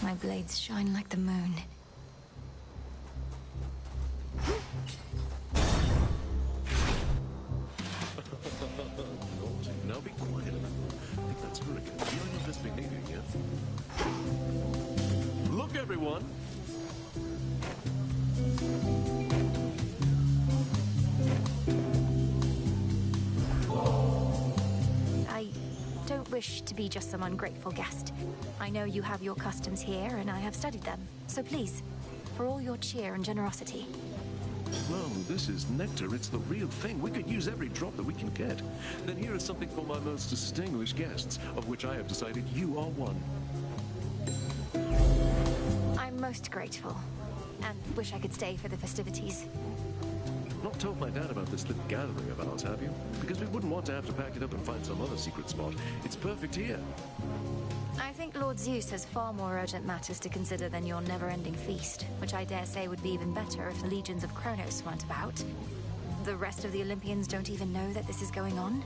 My blades shine like the moon. Naughty. Now be quiet. I think that's Hurricane. You're not misbehaving yet. Look, everyone! I don't wish to be just some ungrateful guest. I know you have your customs here, and I have studied them. So please, for all your cheer and generosity. Well, this is nectar. It's the real thing. We could use every drop that we can get. Then here is something for my most distinguished guests, of which I have decided you are one. I'm most grateful, and wish I could stay for the festivities. Not told my dad about this little gathering of ours, have you? Because we wouldn't want to have to pack it up and find some other secret spot. It's perfect here. I think Lord Zeus has far more urgent matters to consider than your never-ending feast, which I dare say would be even better if the legions of Kronos weren't about. The rest of the Olympians don't even know that this is going on.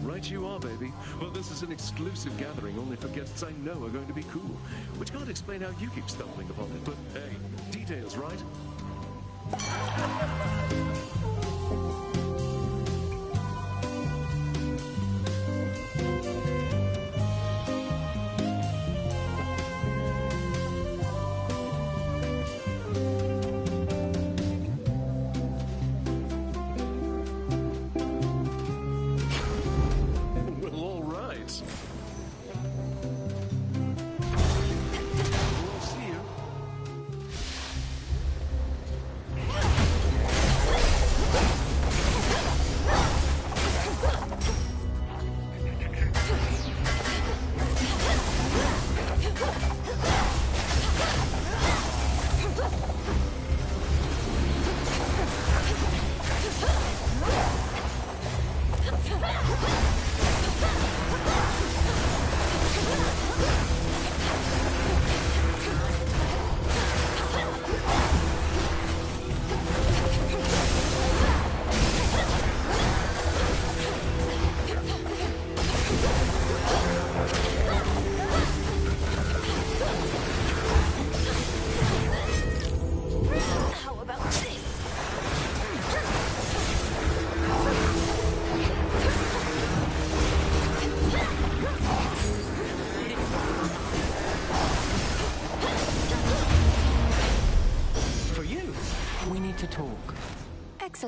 Right you are, baby. Well, this is an exclusive gathering only for guests I know are going to be cool. Which can't explain how you keep stumbling upon it, but hey, details, right? Well, all right. We'll see you.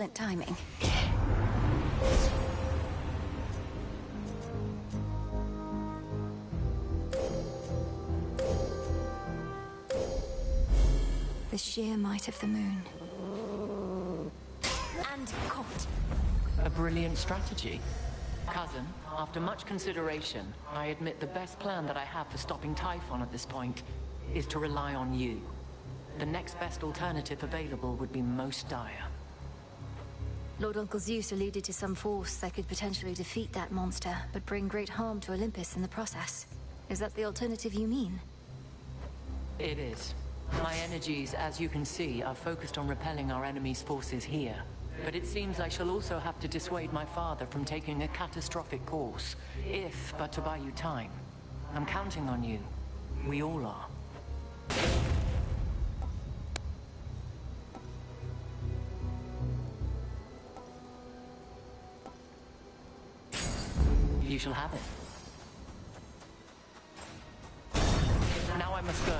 Excellent timing. The sheer might of the moon. And caught. A brilliant strategy. Cousin, after much consideration, I admit the best plan that I have for stopping Typhon at this point is to rely on you. The next best alternative available would be most dire. Lord Uncle Zeus alluded to some force that could potentially defeat that monster, but bring great harm to Olympus in the process. Is that the alternative you mean? It is. My energies, as you can see, are focused on repelling our enemy's forces here. But it seems I shall also have to dissuade my father from taking a catastrophic course, if but to buy you time. I'm counting on you. We all are. You shall have it. Now I must go.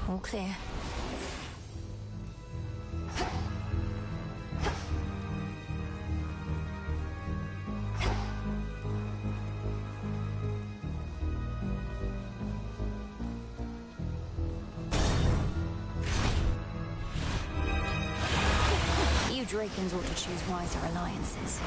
All clear. You Drakens ought to choose wiser alliances.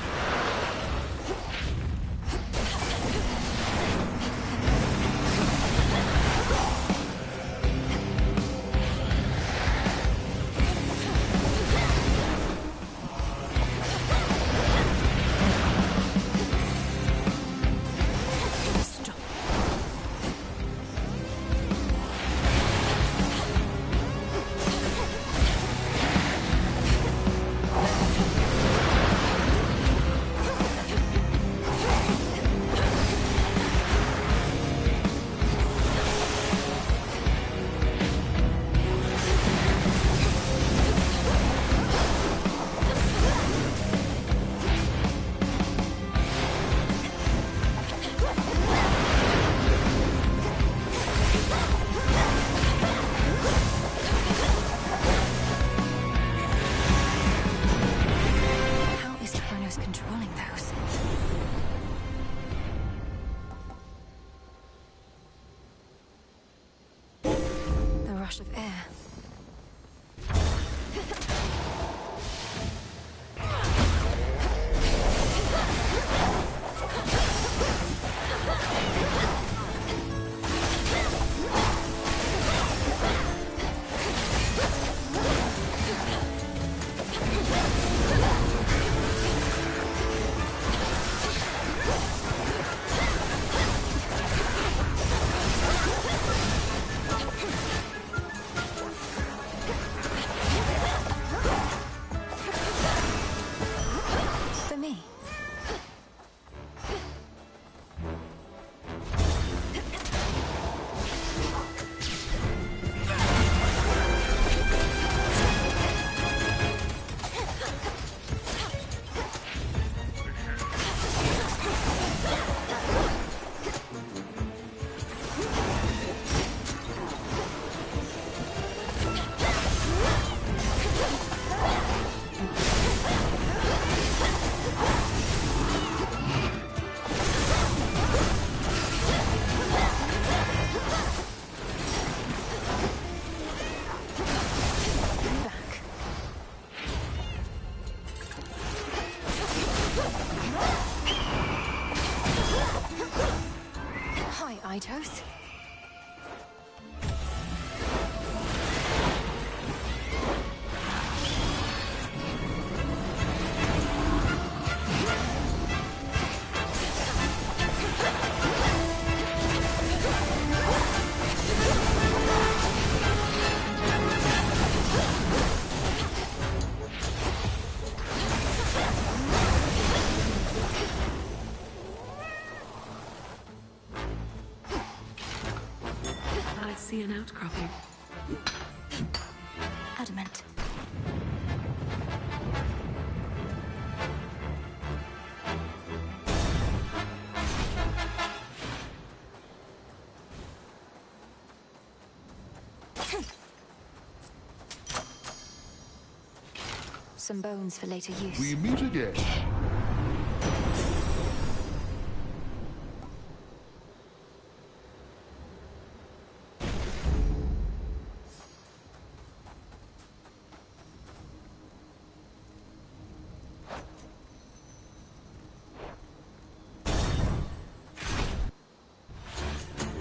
some bones for later use. We meet again.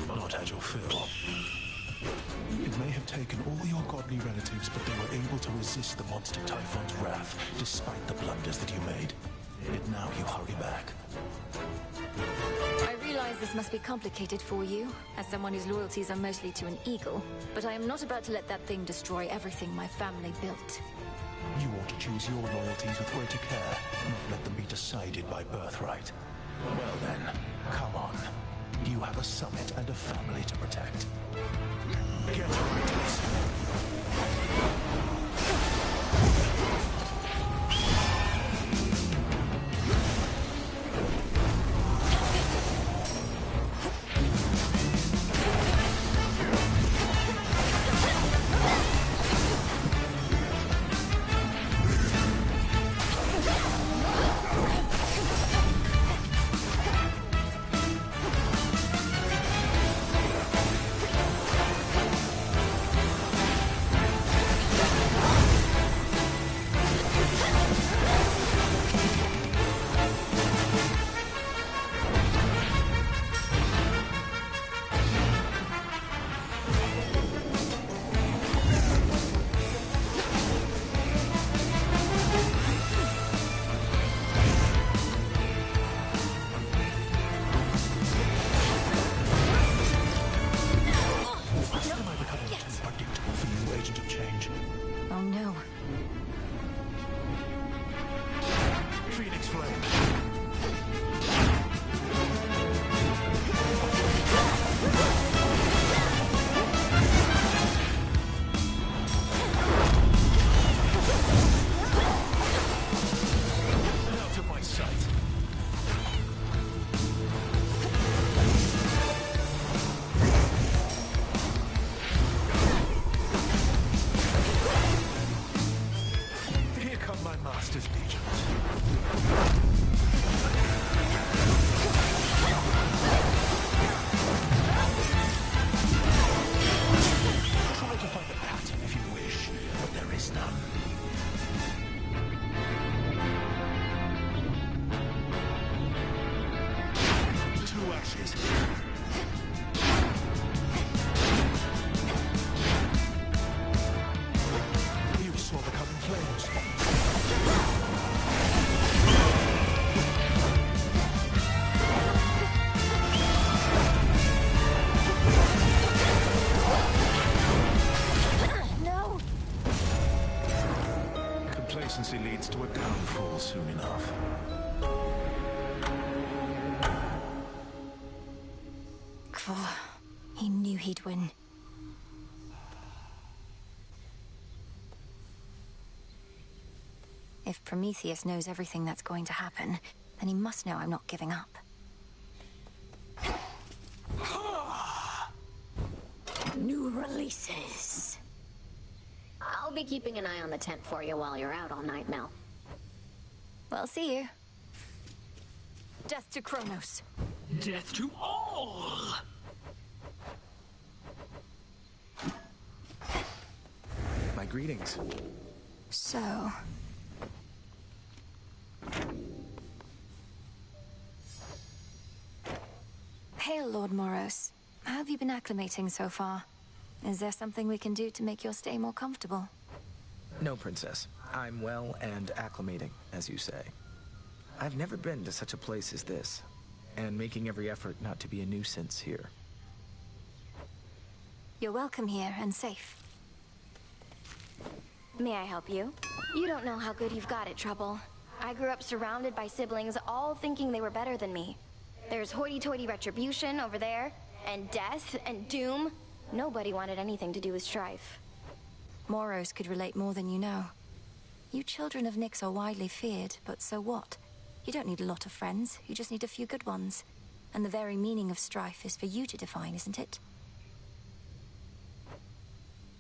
Not had your fill. It may have taken all your godly relatives, but they were able to resist the monster Typhon's wrath, despite the blunders that you made. And now you hurry back. I realize this must be complicated for you, as someone whose loyalties are mostly to an eagle, but I am not about to let that thing destroy everything my family built. You ought to choose your loyalties with greater care, not let them be decided by birthright. Well then, come on. You have a summit and a family to protect. Get ready. Oh no. Phoenix Flame. Out of my sight. Here come my master's legions. Try to find a pattern if you wish, but there is none. Two ashes. You saw the coming flames. No! Complacency leads to a downfall soon enough. Kvor, he knew he'd win. If Prometheus knows everything that's going to happen, then he must know I'm not giving up. New releases. I'll be keeping an eye on the tent for you while you're out all night, Mel. Well, see you. Death to Kronos. Death to all! My greetings. So... Hail, Lord Moros. How have you been acclimating so far? Is there something we can do to make your stay more comfortable? No, Princess. I'm well and acclimating, as you say. I've never been to such a place as this, and making every effort not to be a nuisance here. You're welcome here and safe. May I help you? You don't know how good you've got it, Trouble. I grew up surrounded by siblings, all thinking they were better than me. There's hoity-toity retribution over there, and death, and doom. Nobody wanted anything to do with strife. Moros could relate more than you know. You children of Nyx are widely feared, but so what? You don't need a lot of friends, you just need a few good ones. And the very meaning of strife is for you to define, isn't it?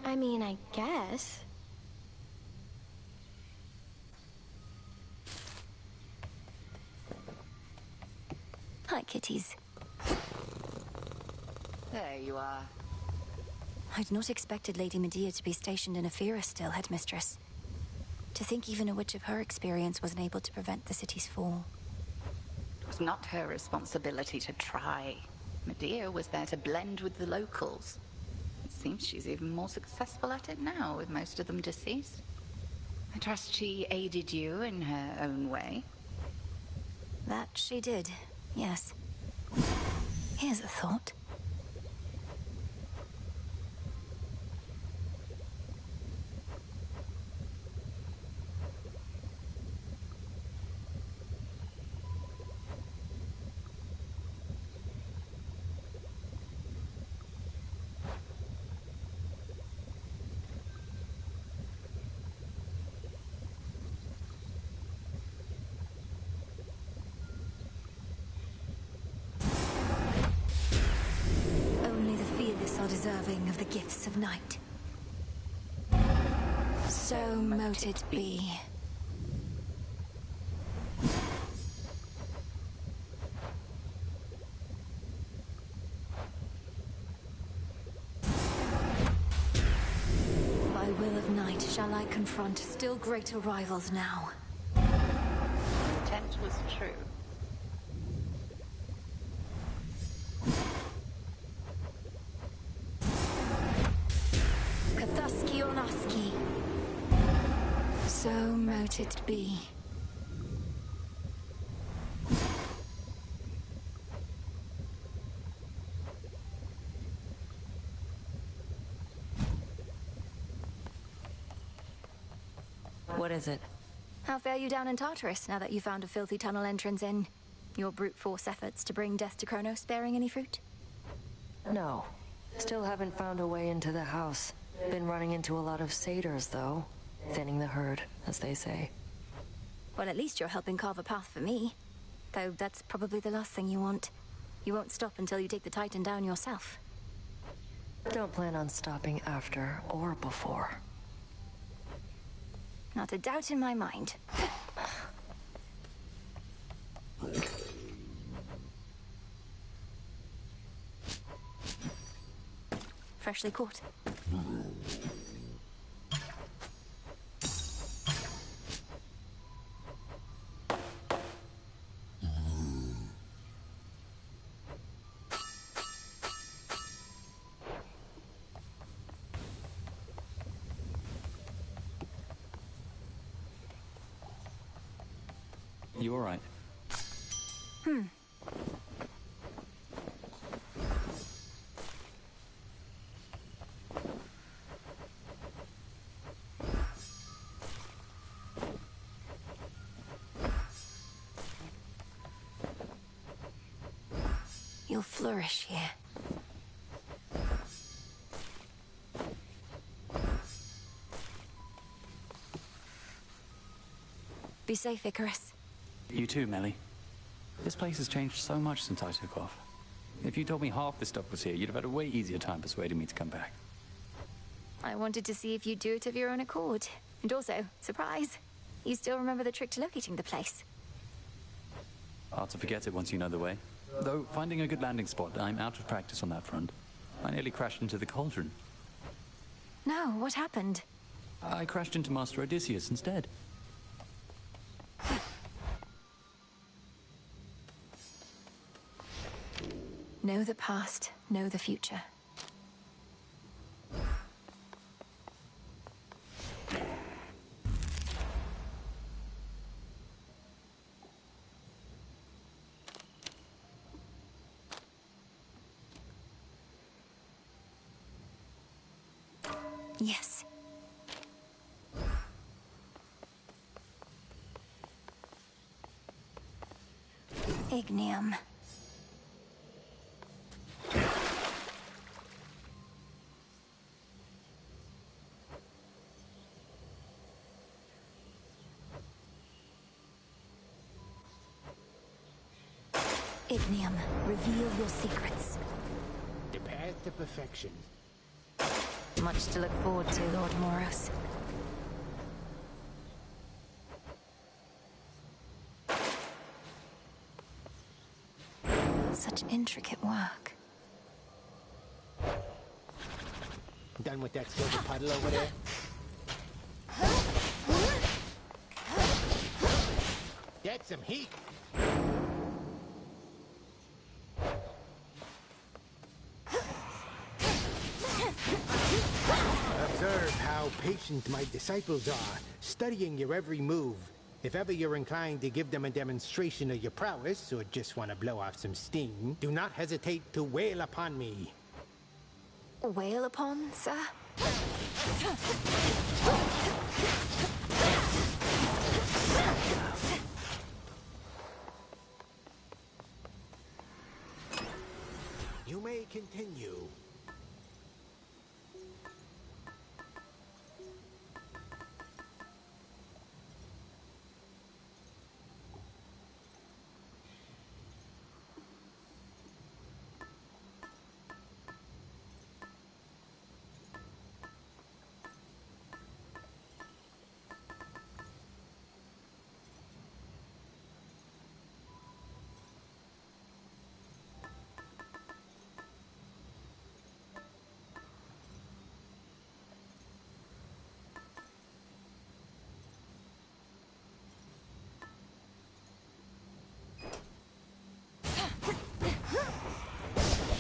I mean, I guess. like kitties. There you are. I'd not expected Lady Medea to be stationed in Ephira still, Headmistress. To think even a witch of her experience wasn't able to prevent the city's fall. It was not her responsibility to try. Medea was there to blend with the locals. It seems she's even more successful at it now, with most of them deceased. I trust she aided you in her own way. That she did, yes. Here's a thought. Deserving of the gifts of night. So mote it be. By will of night shall I confront still greater rivals now. Intent was true. So mote it be. What is it? How fare you down in Tartarus now that you found a filthy tunnel entrance in? Your brute force efforts to bring death to Kronos bearing any fruit? No. Still haven't found a way into the house. Been running into a lot of satyrs, though. Thinning the herd, as they say. Well, at least you're helping carve a path for me. Though that's probably the last thing you want. You won't stop until you take the Titan down yourself. Don't plan on stopping after or before. Not a doubt in my mind. Freshly caught. You all right? You'll flourish here. Be safe, Icarus. You too, Melly. This place has changed so much since I took off. If you told me half this stuff was here, you'd have had a way easier time persuading me to come back. I wanted to see if you'd do it of your own accord. And also, surprise, you still remember the trick to locating the place. Hard to forget it once you know the way. Though, finding a good landing spot, I'm out of practice on that front. I nearly crashed into the cauldron. No, what happened? I crashed into Master Odysseus instead. Know the past, know the future. Yes. Ignium. Ignium, reveal your secrets. The path to perfection. Much to look forward to, Lord Moros. Intricate work. Done with that silver puddle over there? That's some heat. Observe how patient my disciples are, studying your every move. If ever you're inclined to give them a demonstration of your prowess, or just want to blow off some steam, do not hesitate to wail upon me. Wail upon, sir? You may continue.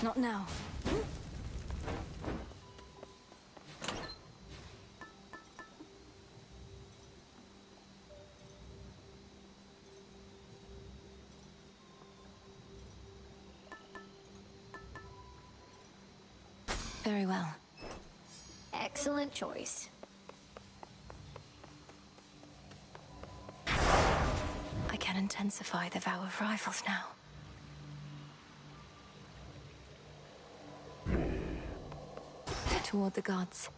Not now. Very well. Excellent choice. I can intensify the vow of rivals now. Toward the gods.